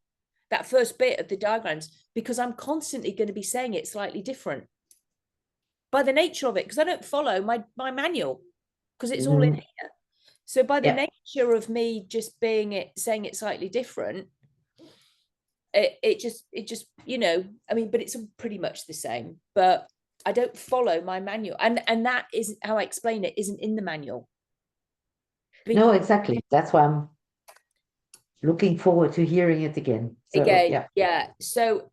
that first bit of the diagrams, because I'm constantly going to be saying it slightly different by the nature of it, because I don't follow my manual, because it's all in here. So by the nature of me just saying it slightly different, it just, I mean, but it's pretty much the same, but I don't follow my manual. And that is how I explain it, isn't in the manual. No, exactly. That's why I'm looking forward to hearing it again. So, again, yeah. So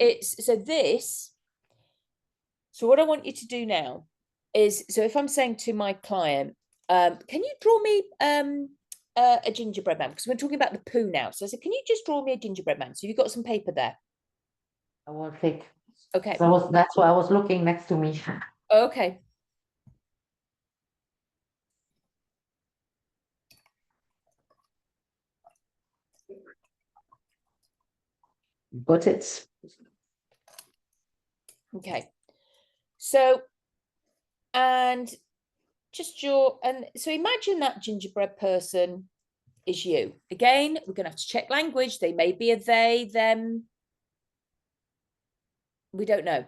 what I want you to do now is, so if I'm saying to my client, can you draw me a gingerbread man? Because we're talking about the poo now. So I said, can you just draw me a gingerbread man? So you've got some paper there. I will think. Okay. So that's why I was looking next to me. Okay. Got it. Okay. So, and so imagine that gingerbread person is you. Again, we're going to have to check language. They may be a they, them. We don't know.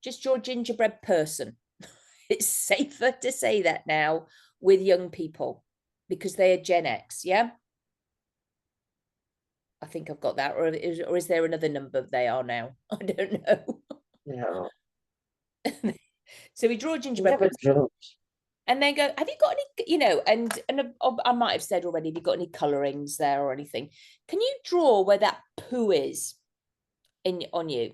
Just your gingerbread person. It's safer to say that now with young people because they are Gen X. Yeah. I think I've got that. Or is there another number they are now? I don't know. No. So we draw a gingerbread person. And then go, have you got any, and I might have said already, have you got any colorings there or anything? Can you draw where that poo is on you?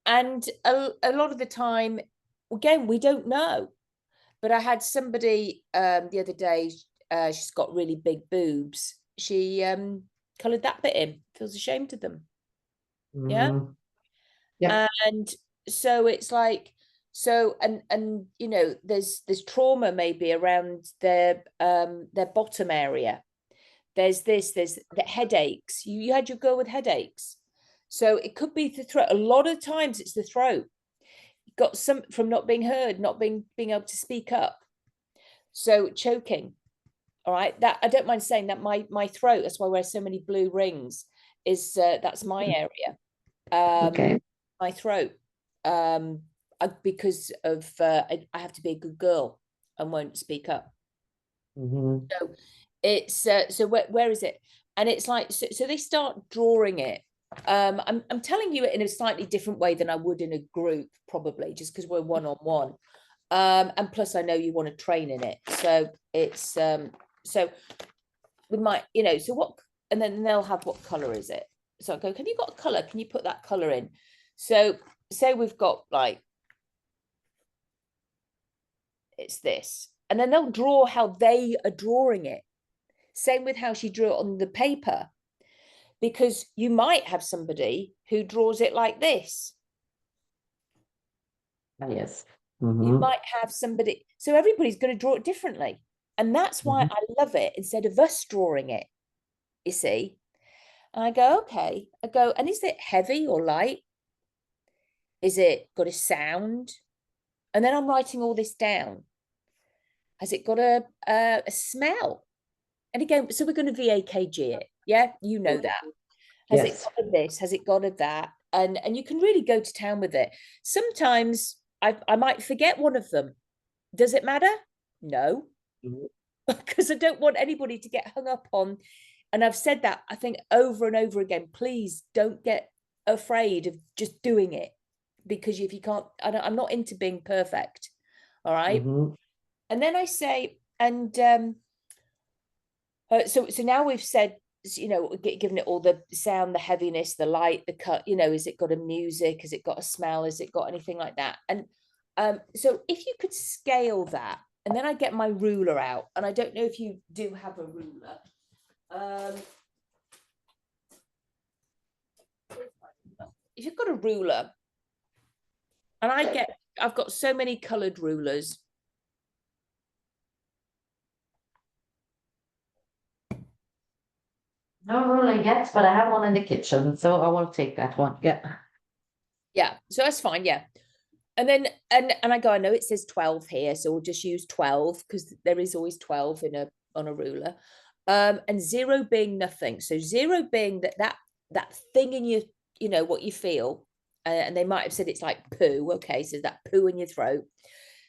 And a lot of the time, again, we don't know. But I had somebody the other day, she's got really big boobs. She colored that bit in, feels ashamed of them. Yeah. And so it's like, and there's trauma maybe around their bottom area. There's the headaches. You had your girl with headaches. So it could be the throat. A lot of times it's the throat. Got some from not being heard, not being able to speak up. So choking. All right. That I don't mind saying that my throat, that's why I wear so many blue rings, is that's my area. Okay. My throat. Because of I have to be a good girl and won't speak up. So it's so where is it? And it's like so they start drawing it. I'm telling you it in a slightly different way than I would in a group, probably just because we're one-on-one. And plus I know you want to train in it, so it's so we might, so what, and then they'll have, what color is it? So I go, have you got a color? Can you put that color in? So say we've got like, it's this, and then they'll draw how they are drawing it. Same with how she drew it on the paper, because you might have somebody who draws it like this. Yes. You might have somebody, so everybody's going to draw it differently. And that's why I love it instead of us drawing it, you see. And I go, okay, and is it heavy or light? Is it got a sound? And then I'm writing all this down. Has it got a smell? And again, so we're going to VAKG it. Yeah, you know that. Has it got a this? Has it got a that? And you can really go to town with it. Sometimes I might forget one of them. Does it matter? No, because I don't want anybody to get hung up on. And I've said that, I think, over and over again. Please don't get afraid of just doing it, because if you can't, I'm not into being perfect. All right. And then I say, and so now we've said, given it all the sound, the heaviness, the light, the cut, is it got a music? Has it got a smell? Has it got anything like that? And so if you could scale that, and then I get my ruler out, and I don't know if you do have a ruler. If you've got a ruler, and I get I've got so many colored rulers. No ruler yet, but I have one in the kitchen, so I will take that one. Yeah. Yeah, so that's fine. Yeah. And then and I go, I know it says 12 here, so we'll just use 12 because there is always 12 in a on a ruler. And 0 being nothing. So 0 being that thing in your, you know, what you feel. And they might have said it's like poo. Okay, so that poo in your throat.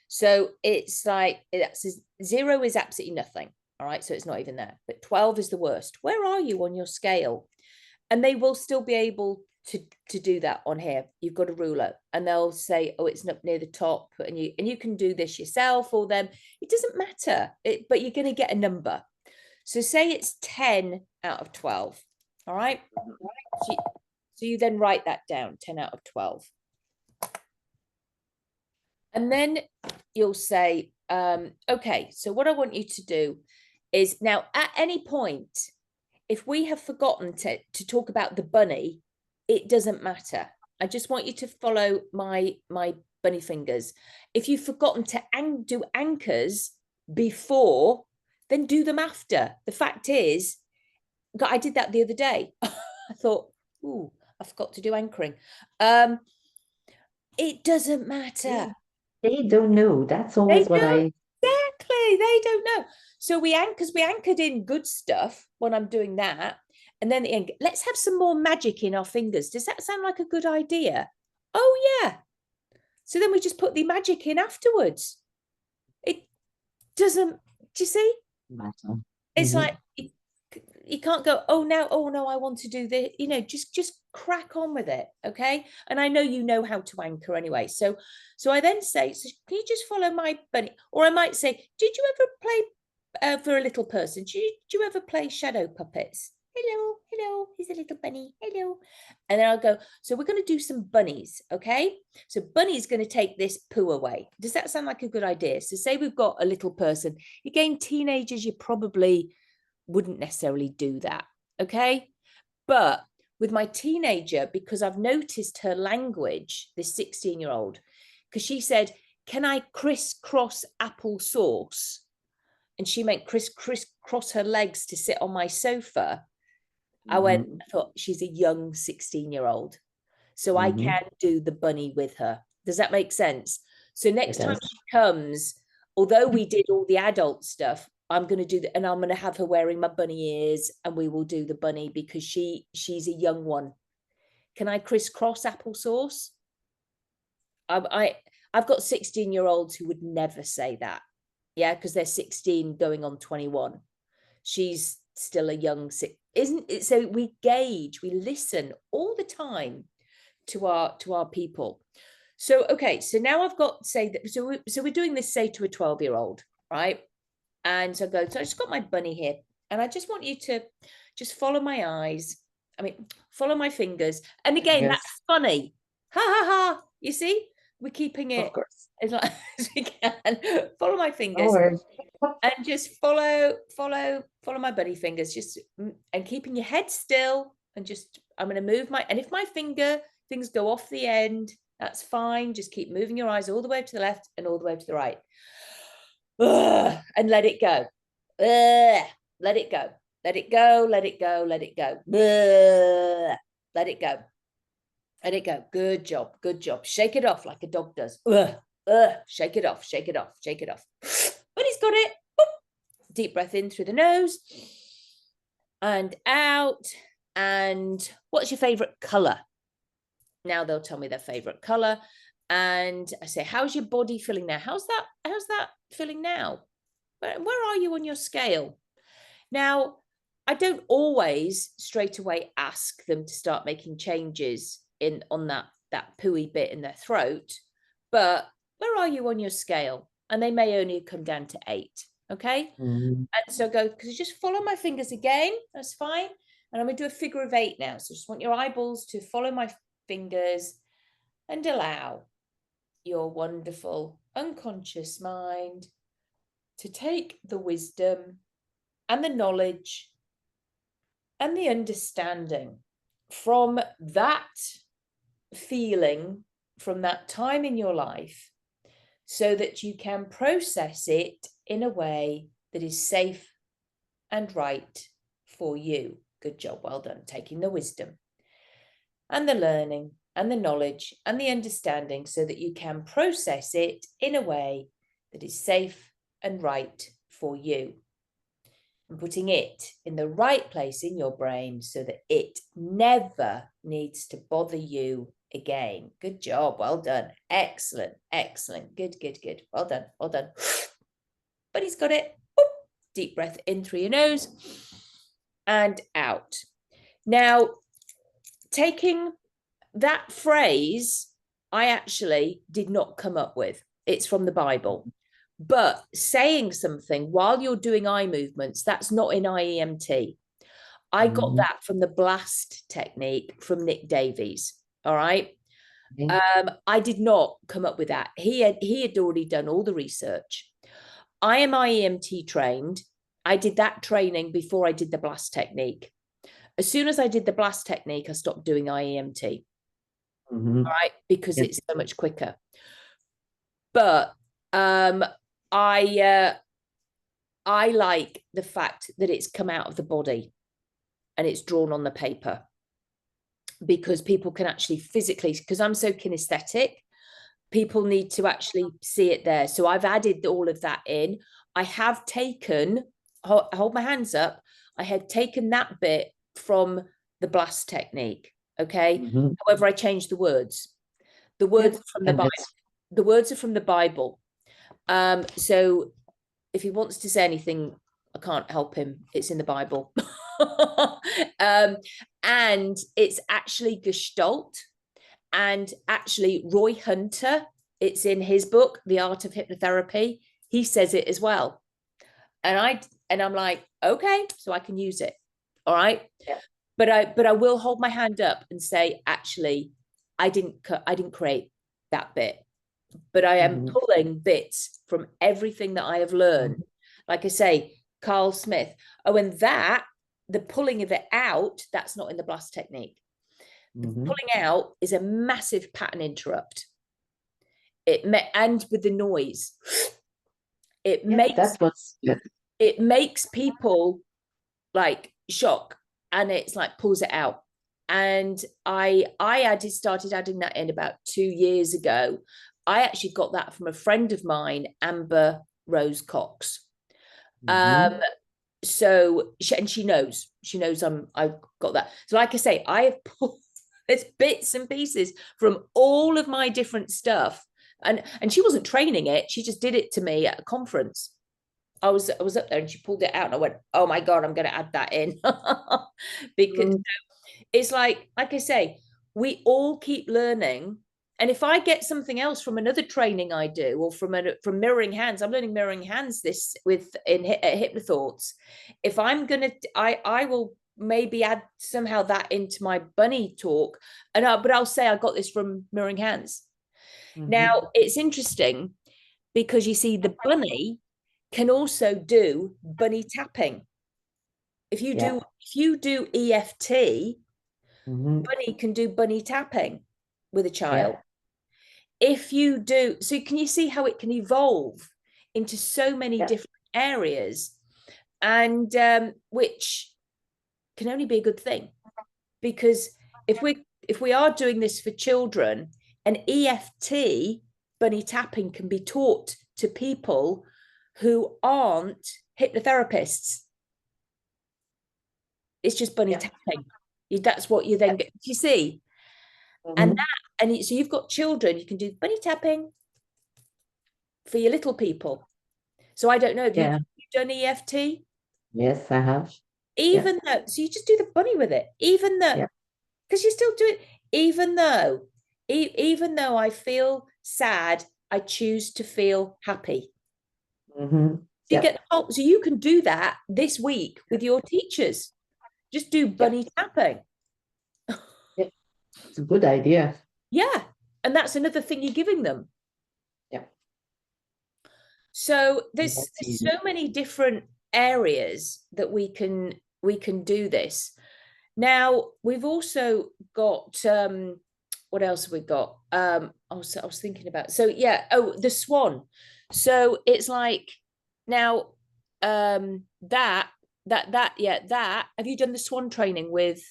So it's like that's 0 is absolutely nothing. All right, so it's not even there. But 12 is the worst. Where are you on your scale? And they will still be able to do that on here. You've got a ruler, and they'll say, oh, it's up near the top, and you can do this yourself or them. It doesn't matter, but you're going to get a number. So say it's 10 out of 12. All right. So you then write that down, 10 out of 12. And then you'll say, okay, so what I want you to do is now at any point, if we have forgotten to talk about the bunny, it doesn't matter. I just want you to follow my bunny fingers. If you've forgotten to do anchors before, then do them after. The fact is, I did that the other day. I thought, ooh, I forgot to do anchoring. It doesn't matter. They don't know. That's They always what don't I. exactly. They don't know. So we anchored in good stuff when I'm doing that, and then let's have some more magic in our fingers. Does that sound like a good idea? Oh yeah. So then we just put the magic in afterwards. It doesn't. Do you see? Matter. It's Mhm. like you can't go. Oh no. Oh no. I want to do this. You know, just crack on with it. Okay. And I know you know how to anchor anyway. So I then say, so can you just follow my bunny? Or I might say, did you ever play for a little person? Do you ever play shadow puppets? Hello, hello, he's a little bunny. Hello. And then I'll go, so we're going to do some bunnies. Okay. So Bunny's going to take this poo away. Does that sound like a good idea? So say we've got a little person. Again, teenagers, you probably wouldn't necessarily do that. Okay. But with my teenager, because I've noticed her language, this 16-year-old, because she said, can I crisscross apple sauce? And she meant crisscross her legs to sit on my sofa. Mhm. I thought she's a young 16-year-old. So I Mhm. can do the bunny with her. Does that make sense? So It next time does. she comes, although we did all the adult stuff, I'm going to do that, and I'm going to have her wearing my bunny ears, and we will do the bunny because she's a young one. Can I crisscross applesauce? I've got 16-year-olds who would never say that. Yeah, because they're 16 going on 21. She's still a young isn't it? So we gauge, we listen all the time to our people. So okay, so now I've got say that so we're doing this say to a 12-year-old, right? And so I go, so I just got my bunny here, and I just want you to just follow my eyes. I mean, follow my fingers. And again, Yes, that's funny. Ha ha ha. You see, we're keeping of it course. as long as we can. Follow my No fingers worries. and just follow my bunny fingers. Just and keeping your head still, and just I'm going to move my, and if my things go off the end, that's fine. Just keep moving your eyes all the way to the left and all the way to the right. And let it go. Let it go. Let it go. Let it go. Let it go. Let it go. Let it go. Good job. Good job. Shake it off like a dog does. Shake it off. Shake it off. Shake it off. But he's got it. Deep breath in through the nose and out. And what's your favorite color? Now they'll tell me their favorite color. And I say, how's your body feeling now? How's that feeling now? Where are you on your scale? Now, I don't always straight away ask them to start making changes in on that pooey bit in their throat, but where are you on your scale? And they may only come down to 8. Okay. Mhm. And so go, because just follow my fingers again. That's fine. And I'm going to do a figure of 8 now. So just want your eyeballs to follow my fingers and allow your wonderful unconscious mind to take the wisdom and the knowledge and the understanding from that feeling, from that time in your life, so that you can process it in a way that is safe and right for you. Good job, well done. Taking the wisdom and the learning and the knowledge and the understanding so that you can process it in a way that is safe and right for you. And putting it in the right place in your brain so that it never needs to bother you again. Good job. Well done. Excellent. Excellent. Good, good, good. Well done. Well done. But he's got it. Deep breath in through your nose and out. Now, taking that phrase, I actually did not come up with. It's from the Bible. But saying something while you're doing eye movements, that's not in IEMT. I got that from the blast technique from Nick Davies. All right. I did not come up with that. He had already done all the research. I am IEMT trained. I did that training before I did the blast technique. As soon as I did the blast technique, I stopped doing IEMT. All right, because it's so much quicker. But I like the fact that it's come out of the body and it's drawn on the paper, because people can actually physically, because I'm so kinesthetic, people need to actually see it there. So I've added all of that in. I have taken, hold my hands up, I had taken that bit from the blast technique. Okay. However, I changed the words. The words from the Bible. The words are from the Bible. So if he wants to say anything, I can't help him. It's in the Bible. And it's actually Gestalt. And actually, Roy Hunter, it's in his book, The Art of Hypnotherapy. He says it as well. And I'm like, okay, so I can use it. All right. Yeah. But I will hold my hand up and say, actually, I didn't create that bit, but I am pulling bits from everything that I have learned. Like I say, Carl Smith. Oh, and that, the pulling of it out, that's not in the blast technique. The pulling out is a massive pattern interrupt. And with the noise, it makes people like shock, and it's like pulls it out. And I started adding that in about 2 years ago. I actually got that from a friend of mine, Amber Rose Cox. So she knows I've got that. So like I say, I have pulled there's bits and pieces from all of my different stuff. And she wasn't training it. She just did it to me at a conference. I was up there and she pulled it out and I went, oh my God, I'm going to add that in. Because it's like I say, we all keep learning. And if I get something else from another training I do, or from mirroring hands, I'm learning mirroring hands at Hypnothoughts. If I'm going to, I will maybe add somehow that into my bunny talk. But I'll say I got this from mirroring hands. Now, it's interesting because you see the bunny can also do bunny tapping. If you do EFT, bunny can do bunny tapping with a child. If you do, so can you see how it can evolve into so many different areas, and which can only be a good thing, because if we are doing this for children, an EFT bunny tapping can be taught to people who aren't hypnotherapists. It's just bunny tapping. That's what you then get. You see, and so you've got children. You can do bunny tapping for your little people. So I don't know. Have you done EFT? Yes, I have. Even though, so you just do the bunny with it. Even though, because you still do it. Even though I feel sad, I choose to feel happy. So you get so you can do that this week with your teachers. Just do bunny tapping. It's a good idea. Yeah. And that's another thing you're giving them. Yeah. So there's so many different areas that we can do this. Now, we've also got What else have we got? I was thinking about, so yeah, oh, the swan. So it's like now, that yeah, that, have you done the swan training with?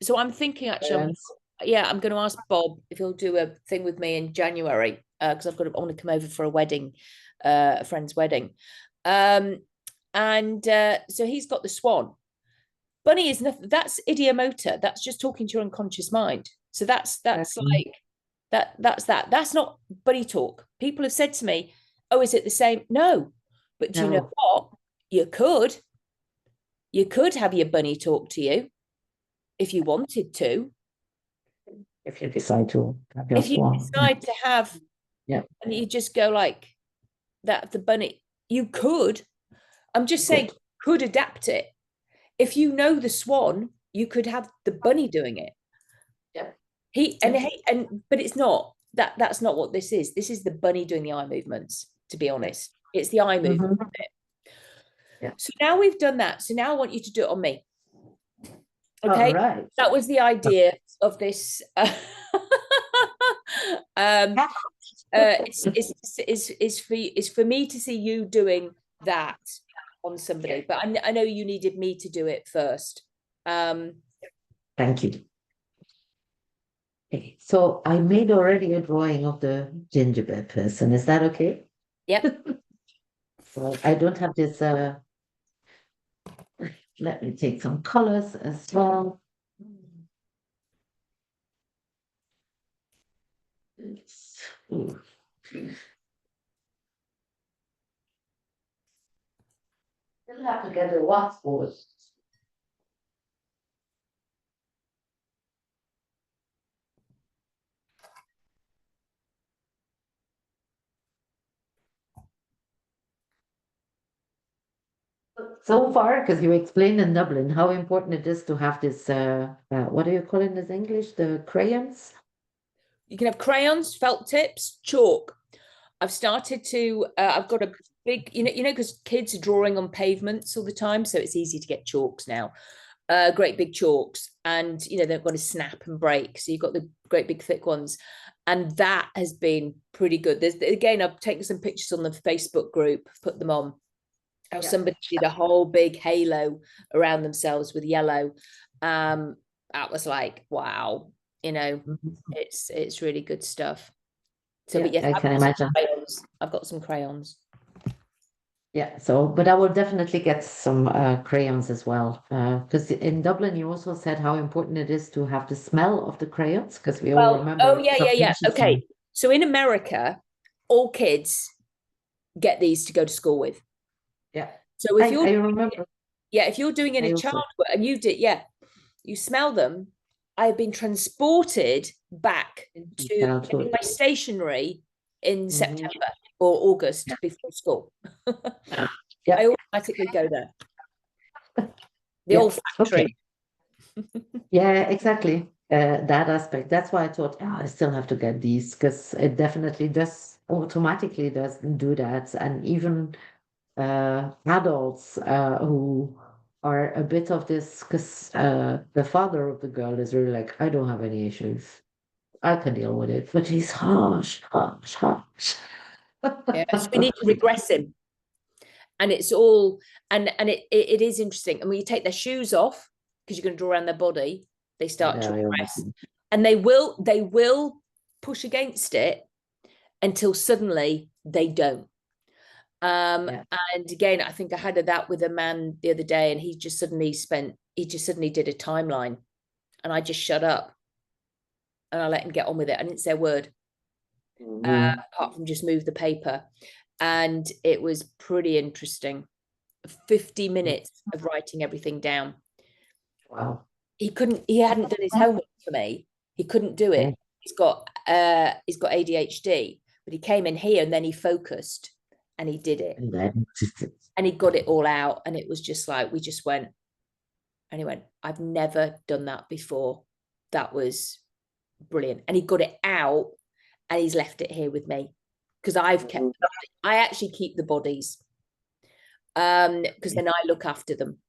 So I'm thinking actually, Yes. yeah, I'm going to ask Bob if he'll do a thing with me in January, because I want to come over for a wedding, a friend's wedding. And so he's got the swan. Bunny is nothing, that's idiomotor. That's just talking to your unconscious mind. So that's Okay. like that. That's not bunny talk. People have said to me, "Oh, is it the same?" No, but do you know No, what? You could. You could have your bunny talk to you if you wanted to. if you decide to have your If you swan. Yeah. decide to have, Yeah. and you just go like that, the bunny, you could. I'm just saying, Good. could adapt it. If you know the swan, you could have the bunny doing it. Yeah. Yeah. But it's not that. That's not what this is. This is the bunny doing the eye movements. To be honest, it's the eye movement. Mhm. Yeah. So now we've done that. So now I want you to do it on me. All Okay, right. that was the idea of this. um, it's for me to see you doing that on somebody, but I know you needed me to do it first. Thank you. Okay. So I made already a drawing of the gingerbread person. Is that okay? Yep. So I don't have this. Let me take some colors as well. Ooh. Still have to get a wax board. So far, because you explained in Dublin how important it is to have this, what do you call it in English? The crayons? You can have crayons, felt tips, chalk. I've started to. I've got a big, because kids are drawing on pavements all the time, so it's easy to get chalks now. Great big chalks, and they've got to snap and break. So you've got the great big thick ones, and that has been pretty good. There's again, I've taken some pictures on the Facebook group, put them on. How Yeah. somebody did a whole big halo around themselves with yellow. That was like, wow, Mhm. it's really good stuff. So, but Yeah, yes, I I've can got some imagine. crayons. I've got some crayons. Yeah, so, but I will definitely get some crayons as well. Because in Dublin, you also said how important it is to have the smell of the crayons, because we all Well, oh remember yeah, yeah, yeah. subconsciously. Okay. So in America, all kids get these to go to school with. Yeah, So I remember. if you're doing I any also child work and you did, yeah, you smell them. I've been transported back in to getting childhood. my stationery in Mhm. September or Yeah. August before school. Yeah, I automatically go there. The yeah. Okay. olfactory. Yeah, exactly. That aspect. That's why I thought, oh, I still have to get these because it definitely does automatically does do that. And even adults who are a bit of this, because the father of the girl is really like, I don't have any issues. I can deal with it, but he's harsh, harsh, harsh. Yeah. So we need to regress him. And it's all and it is interesting. And when you take their shoes off, because you're going to draw around their body, they start to Yeah, regress. And they will push against it until suddenly they don't. yeah. And again, I think I had that with a man the other day, and he just suddenly did a timeline, and I just shut up and I let him get on with it. I didn't say a word, Mhm. apart from just move the paper. And it was pretty interesting. 50 minutes of writing everything down. Wow. He hadn't done his homework for me. He couldn't do Okay. it. He's got ADHD, but he came in here and then he focused and he did it. And then, And he got it all out. And it was just like we just went, and he went, I've never done that before. That was brilliant. And he got it out and he's left it here with me. Because Mhm. I actually keep the bodies. Because then I look after them.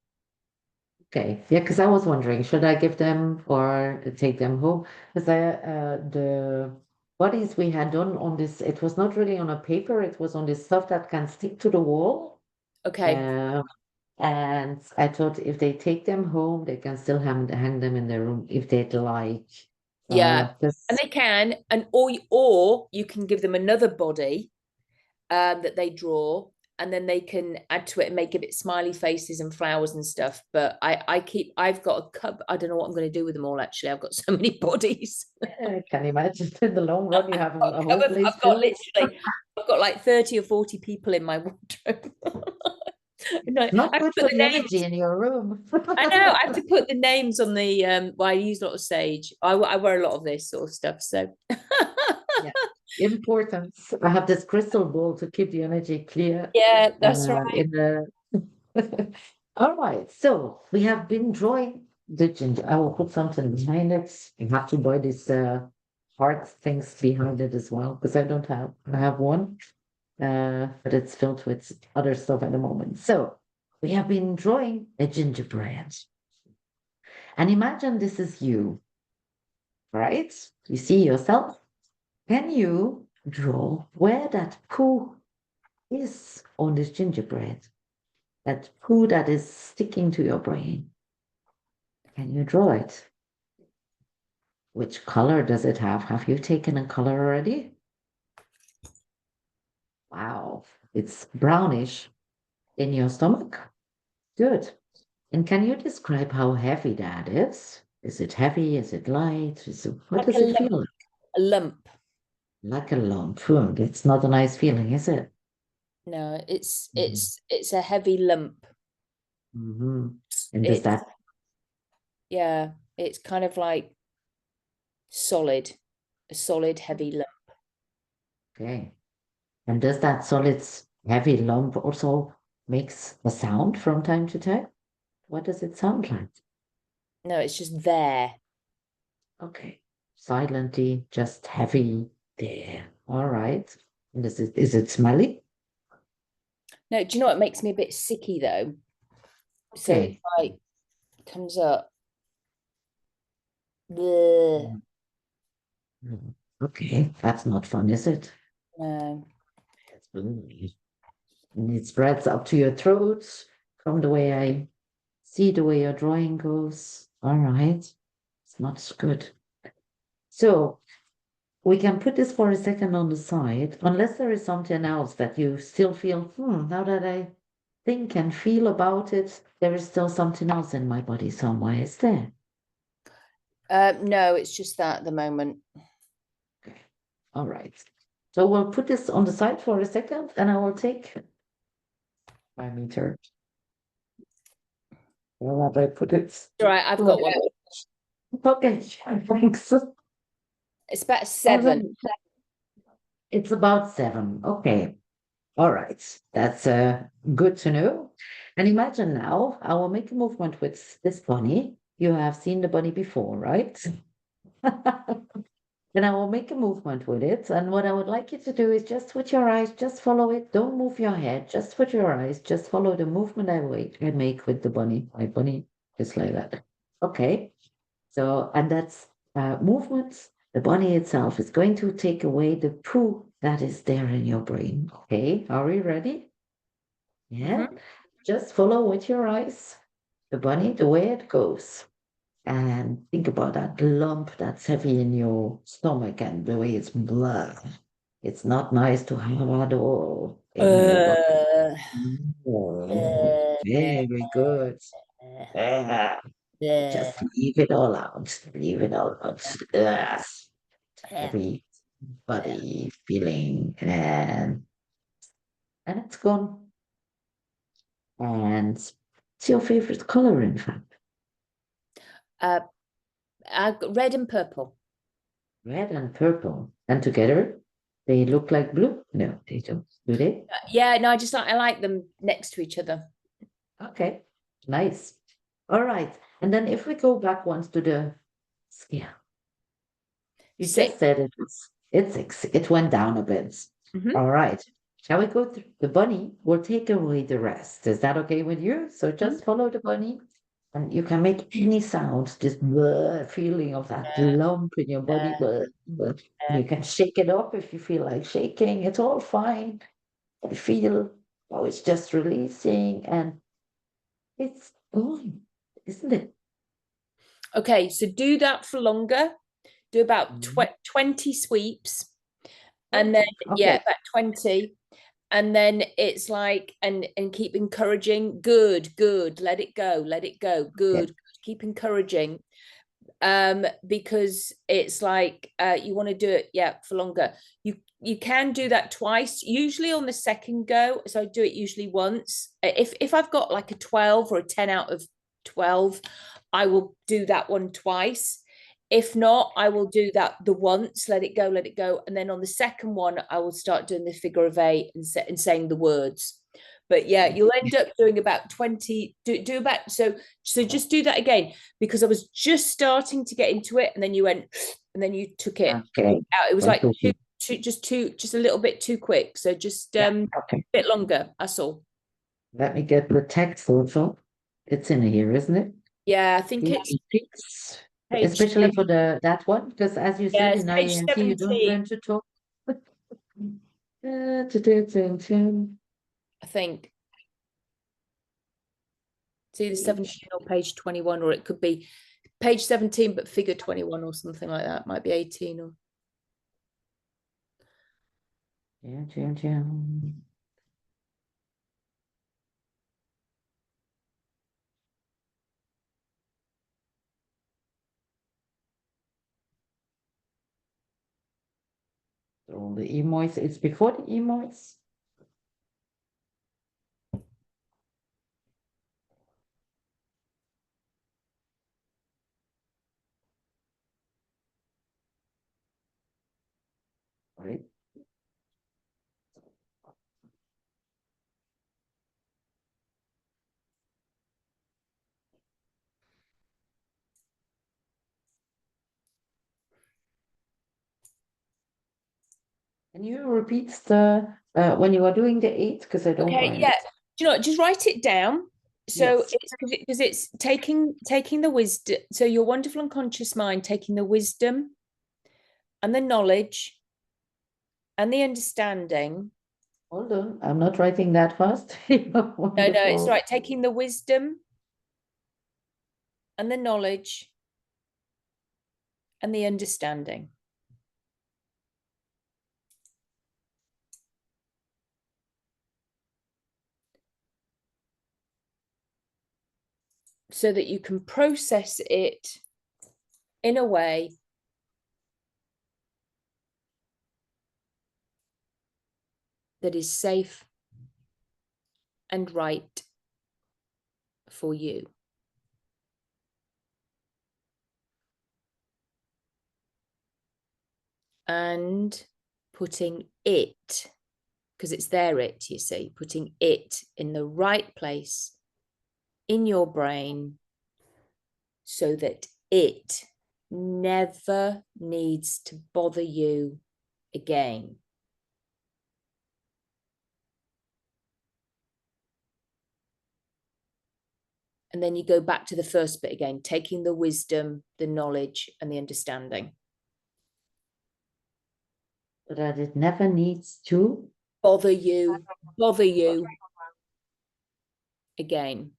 Okay. Yeah, because I was wondering, should I give them or take them home? Because the bodies we had done on this, it was not really on a paper, it was on this stuff that can stick to the wall. Okay. Um, and I thought if they take them home, they can still hang them in their room if they'd like. Yeah. And This, they can, and or you can give them another body that they draw, and then they can add to it and make a bit smiley faces and flowers and stuff. But I've got a cup. I don't know what I'm going to do with them all. Actually, I've got so many bodies. can you imagine in the long run you have a whole place I've got filled? literally, I've got like 30 or 40 people in my wardrobe. No, I Not have to good put for the the energy names. in your room. I know. I have to put the names on the. Well, I use a lot of sage. I wear a lot of this sort of stuff. So Yeah. Important. I have this crystal ball to keep the energy clear yeah, that's right. in the all right. So we have been drawing the ginger. I will put something behind it. You have to buy this heart things behind it as well because I don't have. I have one, but it's filled with other stuff at the moment. So we have been drawing a gingerbread. And imagine this is you, right? You see yourself. Can you draw where that poo is on this gingerbread? That poo that is sticking to your brain. Can you draw it? Which color does it have? Have you taken a color already? Wow, it's brownish in your stomach. Good. And can you describe how heavy that is? Is it heavy? Is it light? What Like does it feel like? a lump. Like a lump. Hmm, it's not a nice feeling, is it? No, Mhm. it's a heavy lump. Mhm. And does It's that, yeah, it's kind of like solid, a solid heavy lump. okay. And does that solid heavy lump also makes a sound from time to time? What does it sound like? No, it's just there. Okay. Silently, just heavy there. All right. And is it smelly? No, do you know what makes me a bit sicky though? So it's Okay. like comes up. Bleh. Mm, mm. Okay. That's not fun, is it? No. Mm. And it spreads up to your throat from the way I see the way your drawing goes. All right. It's not good. So we can put this for a second on the side, unless there is something else that you still feel, now that I think and feel about it, there is still something else in my body somewhere. Is there? No, it's just that at the moment. Okay. All right. So we'll put this on the side for a second and I will take my meter. Where have I put it? All right, I've got one. Okay, thanks. It's about All 7. right. It's about 7. Okay. All right. That's good to know. And imagine now, I will make a movement with this bunny. You have seen the bunny before, right? Then I will make a movement with it. And what I would like you to do is just with your eyes, just follow it. Don't move your head. Just with your eyes, just follow the movement I make with the bunny. My bunny, just like that. Okay. So, and that's movements. The bunny itself is going to take away the poo that is there in your brain. Okay. Are we ready? Yeah. Hmm. Just follow with your eyes the bunny, the way it goes. And think about that lump that's heavy in your stomach and the way it's blood. It's not nice to have at all in your body. Uh, Oh, uh, very good. Ah, uh, just leave it all out. Leave it all out. Ah, uh, heavy uh, body feeling and it's gone. And it's your favorite color, in fact. uh, I've got red and purple. Red and purple. And together, they look like blue? No, they don't. Do they? Yeah, no, I like them next to each other. Okay, nice. All right. And then if we go back once to the scale, you 6. just said it went down a bit. Hmm. All right. Shall we go through the bunny? Will take away the rest. Is that okay with you? So just follow the bunny. And you can make any sound, this bleh feeling of that lump in your body. Bleh, bleh. You can shake it up if you feel like shaking. It's all fine. I feel, oh, it's just releasing and it's gone, isn't it? Okay, so do that for longer. Do about Mhm. 20 sweeps. And then, Oh, yeah, okay. about 20. And then it's like, and keep encouraging. Good. Let it go. Let it go. Okay. Good. Keep encouraging. Because it's like you want to do it, yeah, for longer. You can do that twice, usually on the second go. So I do it usually once. If I've got like a 12 or a 10 out of 12, I will do that one twice. If not, I will do that the once, let it go. And then on the second one, I will start doing the figure of eight and saying the words. But yeah, you'll end up doing about 20, do about, so just do that again, because I was just starting to get into it, and then you went, and then you took it Okay. out. It was That's like okay. just a little bit too quick. So just Yeah. a Okay. bit longer. That's all. Let me get the text also. It's in here, isn't it? Yeah, I think it's Page page especially for the that one, because as you yeah, said it's in page INT, you don't 17, learn to talk. Page I think. It's either 17 or page 21, or it could be page 17 but figure 21 or something like that. Might be 18 or all the emois. It's before the emois. Right. Can you repeat the when you are doing the eight? Because I don't okay, find yeah. it. Do you know what? Just write it down. So Yes. it's because it's taking the wisdom. So your wonderful unconscious mind taking the wisdom and the knowledge and the understanding. Hold on. I'm not writing that fast. No, it's Wonderful. right. Taking the wisdom and the knowledge and the understanding, so that you can process it in a way that is safe and right for you. And putting it, because it's their it, you see, putting it in the right place in your brain so that it never needs to bother you again. And then you go back to the first bit again, taking the wisdom, the knowledge, and the understanding. So that it never needs to. Bother you again.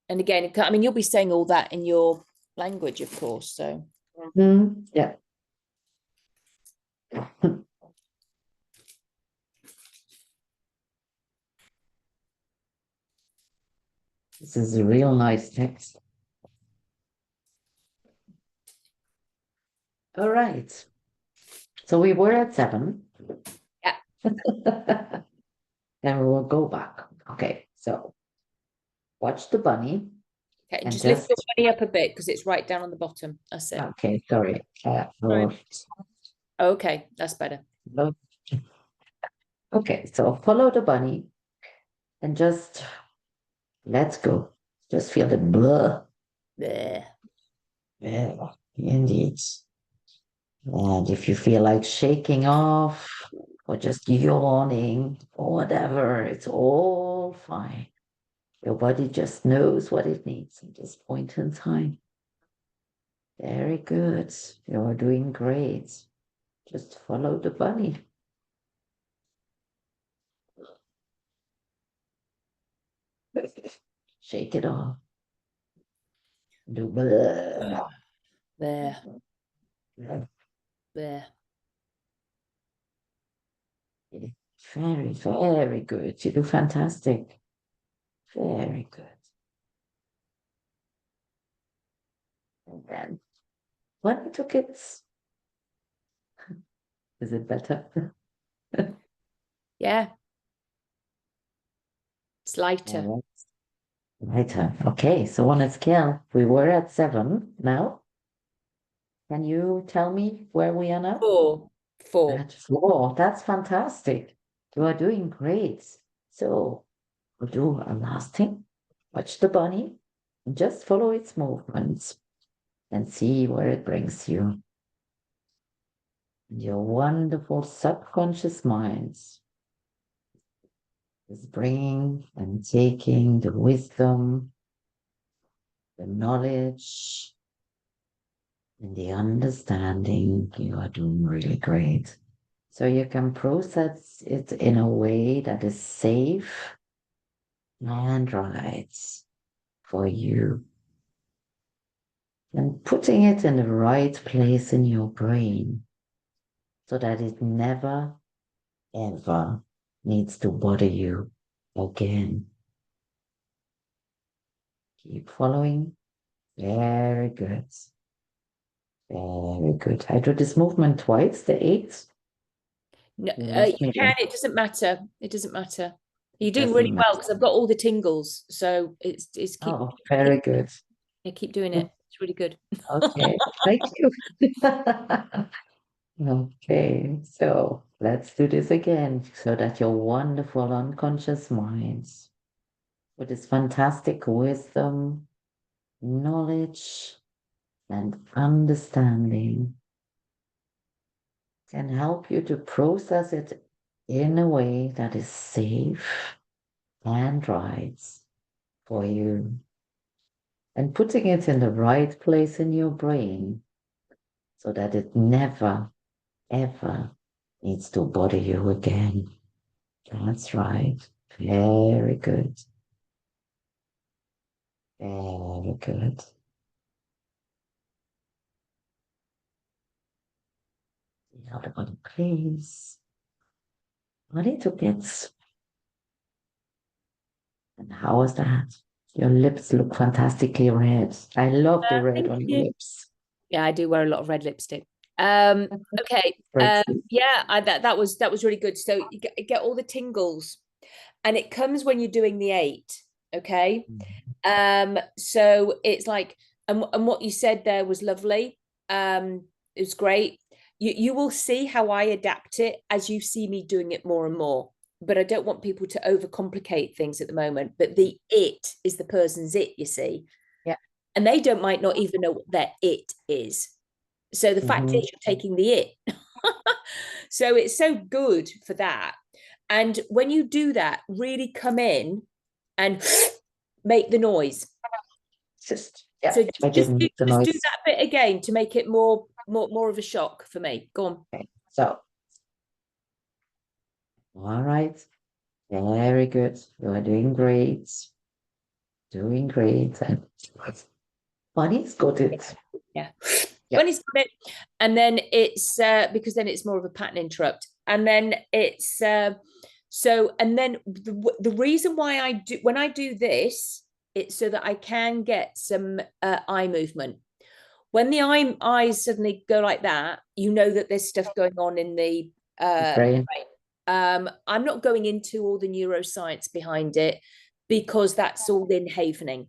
And again, I mean, you'll be saying all that in your language, of course. So, Yeah. This is a real nice text. All right. So we were at 7. yeah. Then we will go back. Okay. So watch the bunny Okay. And and just lift your just, money up a bit because it's right down on the bottom. That's it. okay, sorry. Right. Okay. That's better. No. Okay. So follow the bunny and just let's go. Just feel the blah. There. Yeah, indeed. And if you feel like shaking off or just yawning or whatever, it's all fine. Your body just knows what it needs at this point in time. Very good. You're doing great. Just follow the bunny. Shake it off. Do blah. There, there. Very, very good. You do fantastic. Very good. And then when it took it, is it better? Yeah. It's lighter. All right. Lighter. Okay, so on a scale, we were at 7 now. Can you tell me where we are now? 4. 4. At 4. That's fantastic. You are doing great. So we'll do a last thing. Watch the bunny. Just follow its movements and see where it brings you. And your wonderful subconscious minds is bringing and taking the wisdom, the knowledge, and the understanding. You are doing really great. So you can process it in a way that is safe and right for you. And putting it in the right place in your brain so that it never, ever needs to bother you again. Keep following. Very good. Very good. I do this movement twice, the 8. No, You lost you me can. there. It doesn't matter. It doesn't matter. You're doing Doesn't really matter. well because I've got all the tingles. So it's Oh, keep very good. yeah, keep doing it. It's really good. Okay, thank you. Okay, so let's do this again so that your wonderful unconscious minds, with this fantastic wisdom, knowledge, and understanding, can help you to process it in a way that is safe and right for you. And putting it in the right place in your brain so that it never, ever needs to bother you again. That's right. Very good. Very good. The other one, please. A little bit. And how was that? Your lips look fantastically red. I love the red Thank on your you. lips. Yeah, I do wear a lot of red lipstick. Okay. Great. Yeah, that was really good. So you get all the tingles, and it comes when you're doing the 8. Okay. So it's like, and what you said there was lovely. It was great. You will see how I adapt it as you see me doing it more and more. But I don't want people to overcomplicate things at the moment. But the it is the person's it, you see. Yeah. And they don't might not even know what their it is. So the fact Mm-hmm. is you're taking the it. So it's so good for that. And when you do that, really come in and make the noise. Just, yeah, So I didn't make the just do noise. that bit again to make it more of a shock for me. Go on. Okay. So, all right. Very good. You are doing great. Doing great. And Bonnie's got it. Yeah. Yeah. When he's got it, and then it's because then it's more of a pattern interrupt, and then it's so, and then the reason why I do when I do this, it's so that I can get some eye movement. When the eyes suddenly go like that, you know that there's stuff going on in the Brain. I'm not going into all the neuroscience behind it because that's all in havening.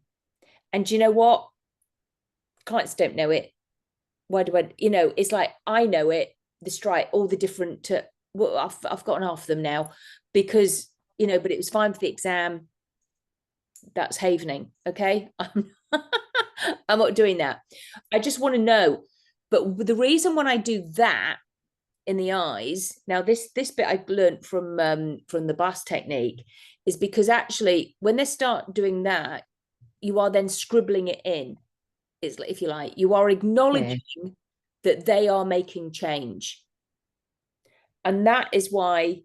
And do you know what? Clients don't know it. Why do I, it's like I know it, the strike, all the different, well, I've gotten half of them now because, but it was fine for the exam. That's havening. Okay. I'm not doing that. I just want to know. But the reason when I do that in the eyes. Now, this bit I learned from the BAS technique is because actually when they start doing that, you are then scribbling it in. It's, if you like, you are acknowledging that they are making change. And that is why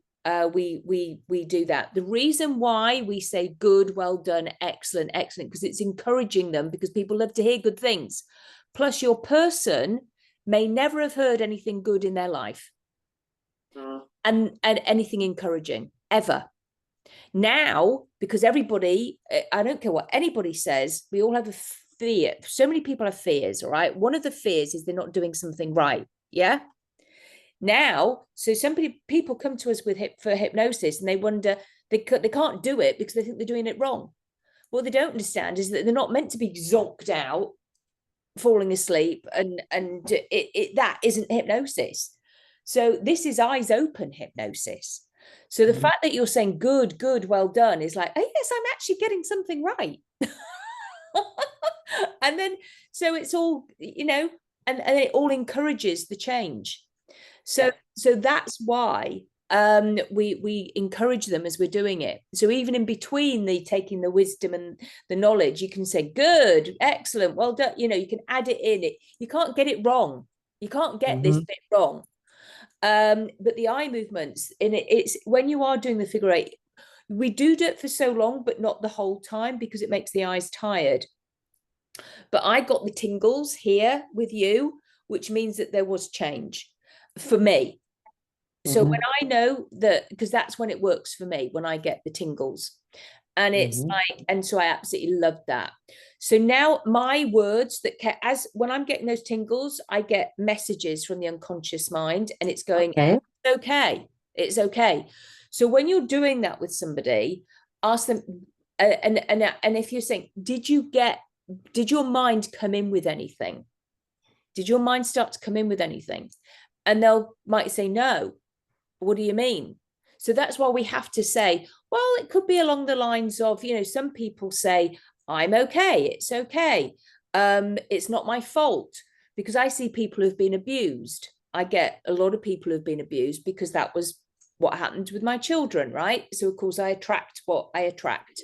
we do that. The reason why we say good, well done, excellent, excellent, because it's encouraging them, because people love to hear good things. Plus, your person may never have heard anything good in their life, and anything encouraging ever. Now, because everybody, I don't care what anybody says, we all have a fear. So many people have fears, all right? One of the fears is they're not doing something right. Yeah. Now, so some people come to us for hypnosis, and they wonder, they can't do it because they think they're doing it wrong. What they don't understand is that they're not meant to be zonked out, falling asleep, and that isn't hypnosis. So this is eyes open hypnosis. So the fact that you're saying good, well done is like, oh yes, I'm actually getting something right. And then, so it's all, and it all encourages the change. So that's why we encourage them as we're doing it. So even in between the taking the wisdom and the knowledge, you can say good, excellent, well done. You can add it in. You can't get it wrong. You can't get this bit wrong. But the eye movements in it's when you are doing the figure eight, we do it for so long, but not the whole time, because it makes the eyes tired. But I got the tingles here with you, which means that there was change for me. So when I know that, because that's when it works for me, when I get the tingles. And it's like, and so I absolutely loved that. So now my words as when I'm getting those tingles, I get messages from the unconscious mind, and it's going, it's okay. It's okay. So when you're doing that with somebody, ask them, and if you're saying, did your mind come in with anything? Did your mind start to come in with anything? And might say, no. What do you mean? So that's why we have to say, well, it could be along the lines of, some people say, I'm okay. It's okay. It's not my fault, because I see people who've been abused. I get a lot of people who've been abused because that was what happened with my children, right? So of course I attract what I attract.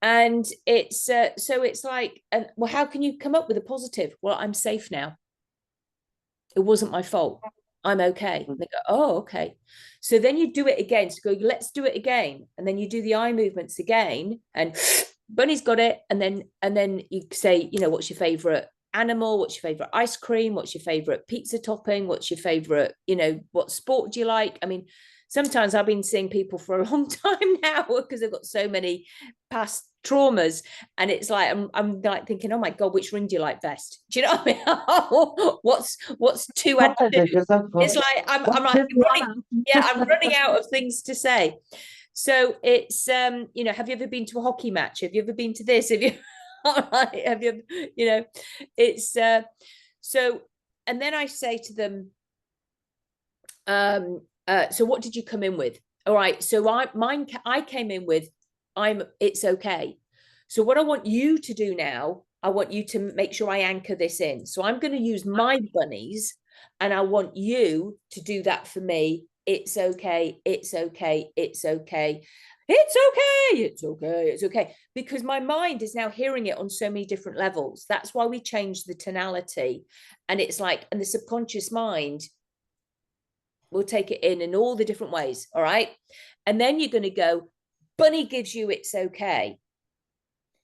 And it's so it's like, and well, how can you come up with a positive? Well, I'm safe now. It wasn't my fault. I'm okay. And they go, oh, okay. So then you do it again. So go, let's do it again. And then you do the eye movements again, and Bunny's got it. And then you say, what's your favorite animal? What's your favorite ice cream? What's your favorite pizza topping? What's your favorite, what sport do you like? I mean, sometimes I've been seeing people for a long time now because I've got so many past traumas, and it's like I'm like thinking, oh my god, which ring do you like best? Do you know what I mean? what's two and two? It's like I'm like I'm running out of things to say. So it's have you ever been to a hockey match? Have you ever been to this? Have you have you it's so, and then I say to them, so what did you come in with? All right, so I came in with, it's okay. So what I want you to do now, I want you to make sure I anchor this in. So I'm going to use my bunnies, and I want you to do that for me. It's okay. It's okay. It's okay. It's okay. It's okay. It's okay. Because my mind is now hearing it on so many different levels. That's why we change the tonality. And it's like, and the subconscious mind will take it in all the different ways. All right. And then you're going to go, Bunny gives you it's okay.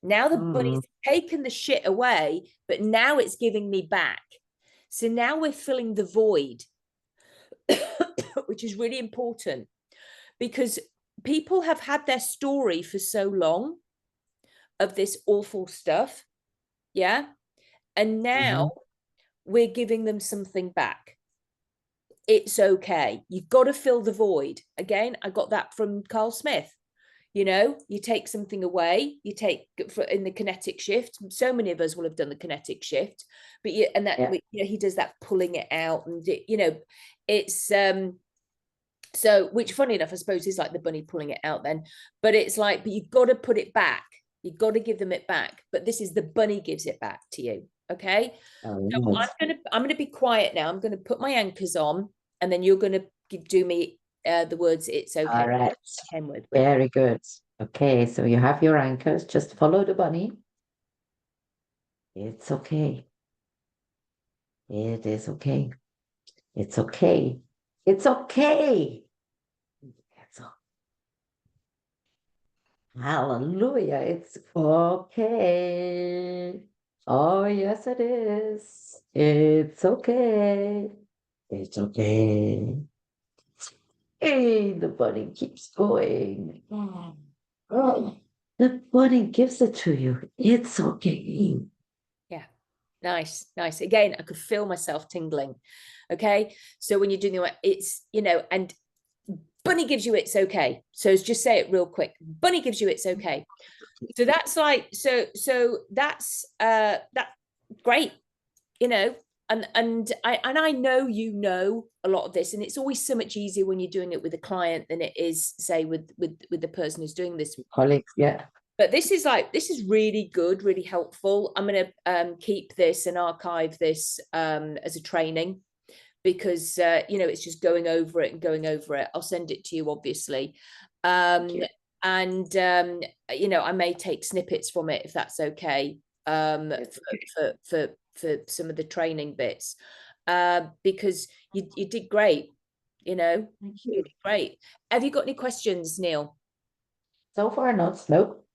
Now the bunny's taken the shit away, but now it's giving me back. So now we're filling the void, which is really important, because people have had their story for so long of this awful stuff. Yeah. And now we're giving them something back. It's okay. You've got to fill the void. Again, I got that from Carl Smith. You take something away, you take in the kinetic shift. So many of us will have done the kinetic shift, but he does that pulling it out, and it's so, which funny enough, I suppose is like the bunny pulling it out then, but it's like, but you've got to put it back. You've got to give them it back. But this is the bunny gives it back to you. Okay. So I'm gonna be quiet now. I'm gonna put my anchors on. and then you're going to do me the words "it's okay." All right. Came with. Very good. Okay, so you have your anchors. Just follow the bunny. It's okay. It is okay. It's okay. It's okay. It's Hallelujah. It's okay. Oh, yes, it is. It's okay. It's okay. Hey, the bunny keeps going. Oh, the bunny gives it to you. It's okay. Yeah. Nice, nice. Again, I could feel myself tingling. Okay. So when you're doing the, it's, and bunny gives you it's okay. So just say it real quick. Bunny gives you it's okay. So that's like, so that's that's great, and I know a lot of this, and it's always so much easier when you're doing it with a client than it is, say, with the person who's doing this. Colleagues, yeah. But this is really good, really helpful. I'm going to keep this and archive this as a training, because it's just going over it and going over it. I'll send it to you, obviously. And I may take snippets from it if that's okay, for some of the training bits, because you did great. Thank you. You did great. Have you got any questions, Neil? So far, not. Nope.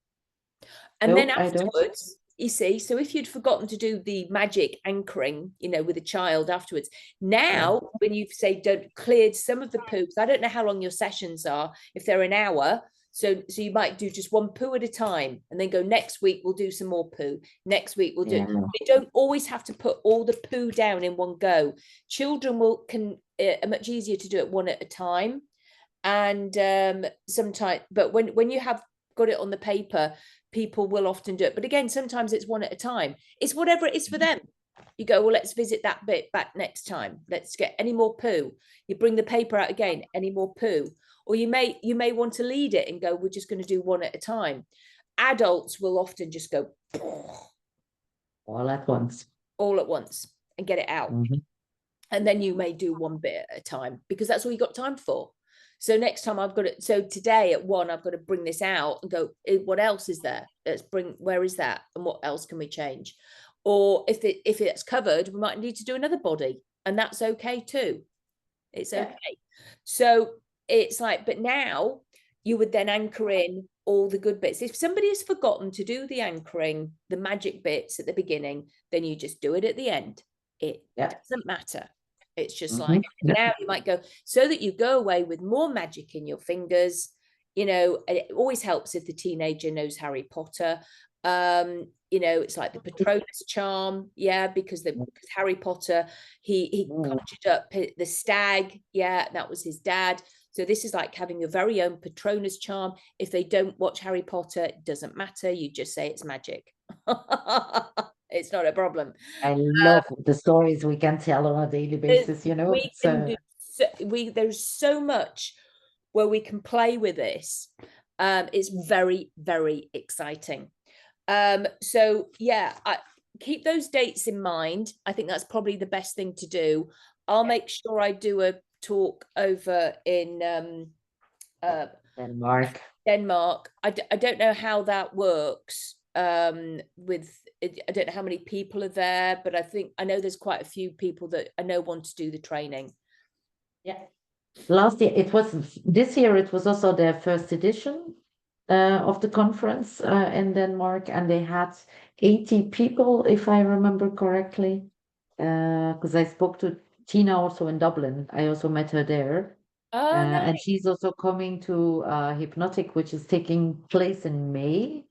And then I don't. afterwards, you see, so if you'd forgotten to do the magic anchoring, with a child afterwards, now when you've say don't cleared some of the poops, I don't know how long your sessions are, if they're an hour. So you might do just one poo at a time, and then go, next week we'll do some more poo. Next week we'll do. You don't always have to put all the poo down in one go. Children can are much easier to do it one at a time, and sometimes, but when you have got it on the paper, people will often do it. But again, sometimes it's one at a time. It's whatever it is for them. You go, well, let's visit that bit back next time. Let's get any more poo. You bring the paper out again, any more poo. Or you may want to lead it and go, we're just going to do one at a time. Adults will often just go all at once. All at once and get it out. And then you may do one bit at a time, because that's all you got time for. So next time so today at 1, I've got to bring this out and go, what else is there? Where is that? And what else can we change? Or if it's covered, we might need to do another body, and that's okay too. It's okay. So it's like, but now you would then anchor in all the good bits. If somebody has forgotten to do the anchoring, the magic bits at the beginning, then you just do it at the end. It doesn't matter. It's just like, now you might go, so that you go away with more magic in your fingers. It always helps if the teenager knows Harry Potter. It's like the Patronus charm, because Harry Potter, he conjured up the stag, that was his dad. So this is like having your very own Patronus charm. If they don't watch Harry Potter, it doesn't matter. You just say it's magic. It's not a problem. I love the stories we can tell on a daily basis, We can do there's so much where we can play with this. It's very, very exciting. So I keep those dates in mind. I think that's probably the best thing to do. I'll make sure I do a talk over in Denmark. I don't know how that works. I don't know how many people are there, but I know there's quite a few people that I know want to do the training. Last year this year it was also their first edition of the conference in Denmark, and they had 80 people, if I remember correctly, because I spoke to Tina also in Dublin. I also met her there. Nice. And she's also coming to Hypnotic, which is taking place in May.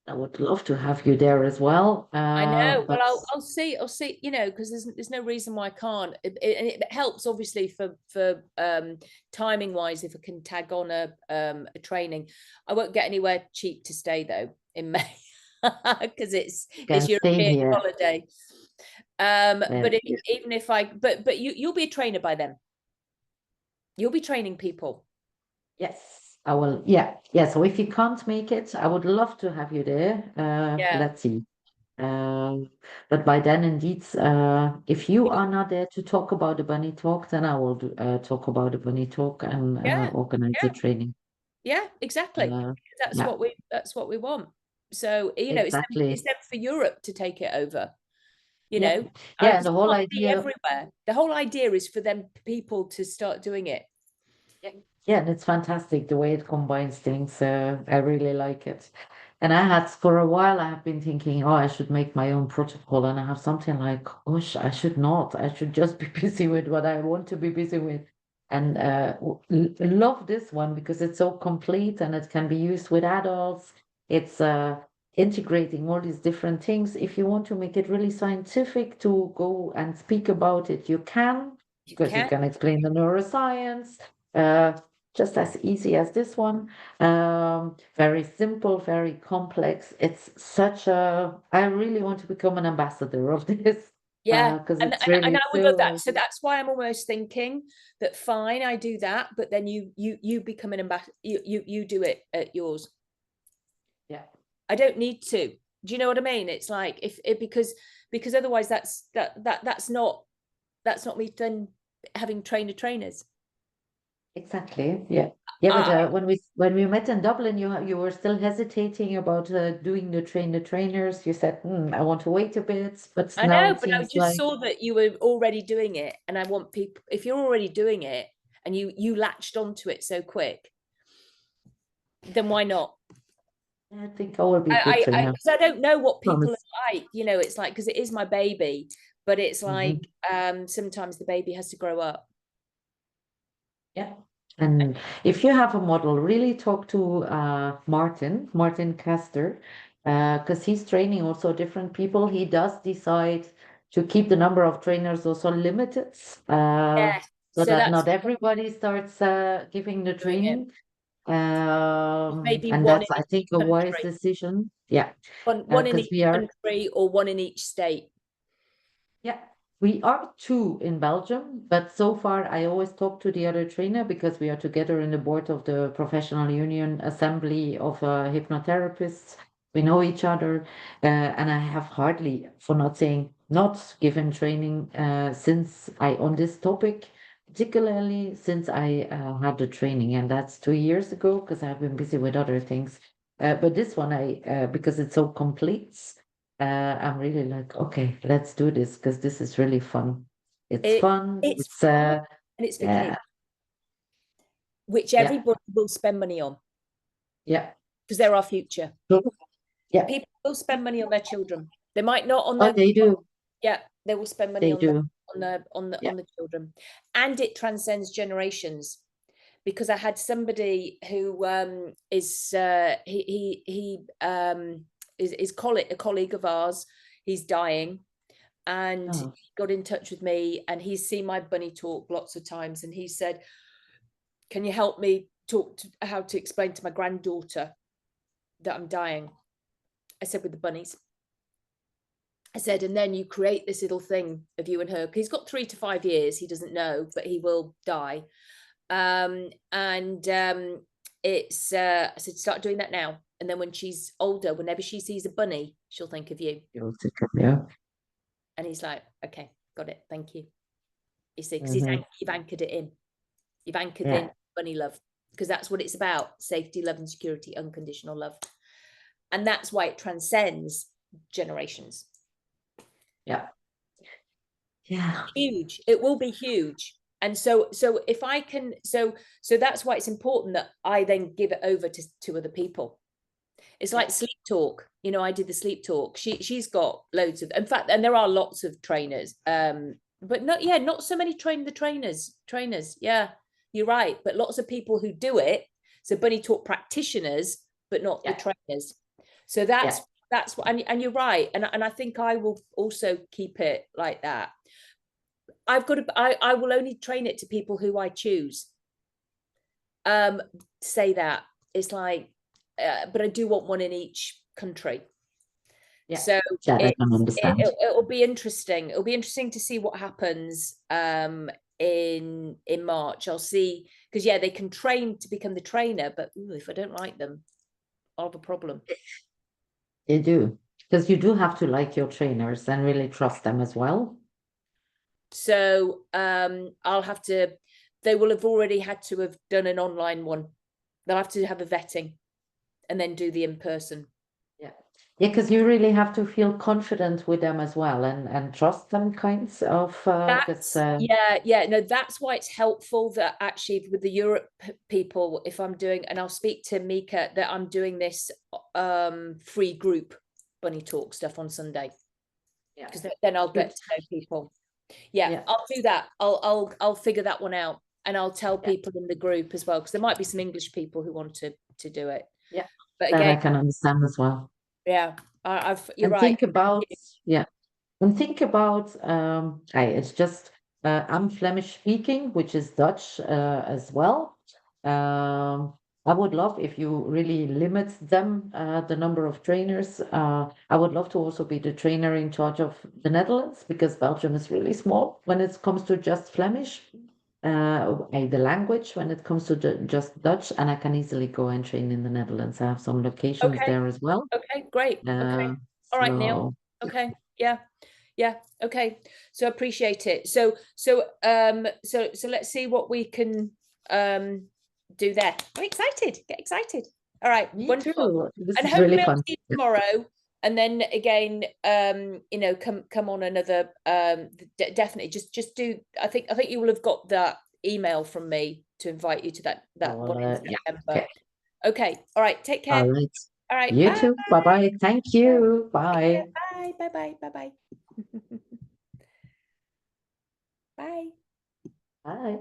I would love to have you there as well. I know. But Well, I'll see, because there's no reason why I can't. It helps obviously for timing wise, if I can tag on a training. I won't get anywhere cheap to stay though in May, because it's European holiday. But even if but you'll be a trainer by then. You'll be training people. Yes, I will. Yeah. So if you can't make it, I would love to have you there. Let's see. But by then, indeed, if you are not there to talk about the bunny talk, then I will talk about the bunny talk and Yeah, organize the yeah, training. yeah, exactly. Uh, That's yeah, what we want. So, it's exactly. them for Europe to take it over. You Yeah, know, yeah. And because the it whole can't be idea. everywhere. The whole idea is for them people to start doing it. Yeah, yeah, and it's fantastic the way it combines things. I really like it. And I had for a while, I have been thinking, oh, I should make my own protocol. And I have something like, gosh, I should not. I should just be busy with what I want to be busy with. And love this one because it's so complete and it can be used with adults. It's integrating all these different things. If you want to make it really scientific to go and speak about it, you can, You because you can. can explain the neuroscience uh, just as easy as this one. Very simple, very complex. It's such a, I really want to become an ambassador of this Yeah, because and, it's and really I would love that. so, So that's why I'm almost thinking that fine, I do that, but then you become an ambassador. You do it at yours. yeah, I don't need to. Do you know what I mean? It's like if it because otherwise that's not me then having trainers. exactly. Yeah. Yeah, but I when we met in Dublin, you were still hesitating about doing the trainers. You said, I want to wait a bit, but I now know, it but I seems just like, saw that you were already doing it, and I want people. If you're already doing it and you latched onto it so quick, then why not? I think I will be a good trainer. Because I don't know what people Promise. are like. It's like because it is my baby, but it's Mhm. like sometimes the baby has to grow up. Yeah. And if you have a model, really talk to Martin Castor, because he's training also different people. He does decide to keep the number of trainers also limited, Yes. so So that that's not everybody starts giving the doing it. training. Maybe And one in that's, I think, each a wise country, decision. Yeah, one in because each we are. country, or one in each state. Yeah, we are two in Belgium, but so far I always talk to the other trainer because we are together in the board of the Professional Union Assembly of Hypnotherapists. We know each other, and I have hardly, for not saying not given training since I on this topic, particularly since I had the training, and that's 2 years ago because I've been busy with other things. But this one, I because it's so complete. I'm really like, okay, let's do this because this is really fun. It's It fun. it's It's fun and it's for yeah, kids, which yeah, everybody will spend money on yeah, because they're our future. cool. Yeah. People will spend money on their children. They might not on Oh, their they do. yeah, they will spend money They on do. Yeah. the children, and it transcends generations. Because I had somebody who is is a colleague of ours. He's dying, and he Oh, got in touch with me, and he's seen my bunny talk lots of times, and he said, "Can you help me talk to how to explain to my granddaughter that I'm dying?" I said, "With the bunnies." I said, and then you create this little thing of you and her. He's got 3 to 5 years. He doesn't know, but he will die. And it's I said, start doing that now. And then when she's older, whenever she sees a bunny, she'll think of you. you'll take it. Yeah. And he's like, okay, got it. Thank you. You see, because Hmm. you've anchored it in. You've anchored in Yeah. bunny love, because that's what it's about: safety, love, and security, unconditional love. And that's why it transcends generations. Yeah. Yeah. Huge. It will be huge. And so if I can, so that's why it's important that I then give it over to other people. It's Yeah. like sleep talk. I did the sleep talk. She's got loads of, in fact, and there are lots of trainers. But not so many trainers. Yeah, you're right. But lots of people who do it. So bunny talk practitioners, but not the Yeah. trainers. So Yeah. that's what, and you're right. And I think I will also keep it like that. I will only train it to people who I choose. Um, say that. It's like, but I do want one in each country. Yeah. So That I can it's understand. it'll be interesting. It'll be interesting to see what happens in March. I'll see, because they can train to become the trainer, but if I don't like them, I'll have a problem. They do. Because you do have to like your trainers and really trust them as well. So I'll have to, they will have already had to have done an online one. They'll have to have a vetting and then do the in-person. Yeah. Yeah, because you really have to feel confident with them as well and trust them kinds of because Yeah, no, that's why it's helpful that actually with the Europe people, if I'm doing, and I'll speak to Mika, that I'm doing this free group bunny talk stuff on Sunday, yeah. because then I'll Good. get to know people. Yeah, Yeah. I'll do that. I'll figure that one out, and I'll tell Yeah. people in the group as well, because there might be some English people who want to do it. Yeah. But That I again, can understand as well. yeah, you're And right. think about, yeah. And think about, it's just, I'm Flemish speaking, which is Dutch as well. I would love if you really limit them, the number of trainers. I would love to also be the trainer in charge of the Netherlands because Belgium is really small when it comes to just Flemish, the language, when it comes to just Dutch, and I can easily go and train in the Netherlands. I have some locations Okay, there as well. okay, great. Okay, Uh, all right, Neil. so. Okay, yeah. Yeah, okay. So appreciate it. So let's see what we can do there. I'm excited. Get excited. All right, Me wonderful. too. This And is really hopefully I'll fun. see you Yeah. tomorrow. And then again, come on another definitely just do. I think you will have got that email from me to invite you to that one in Yeah. September. Okay. Okay. All right. Take All care. right. All right. You Bye. too. Bye bye. Thank Bye. you. Take care. Bye. Bye. Bye. Bye. Bye. Bye. Bye. Bye.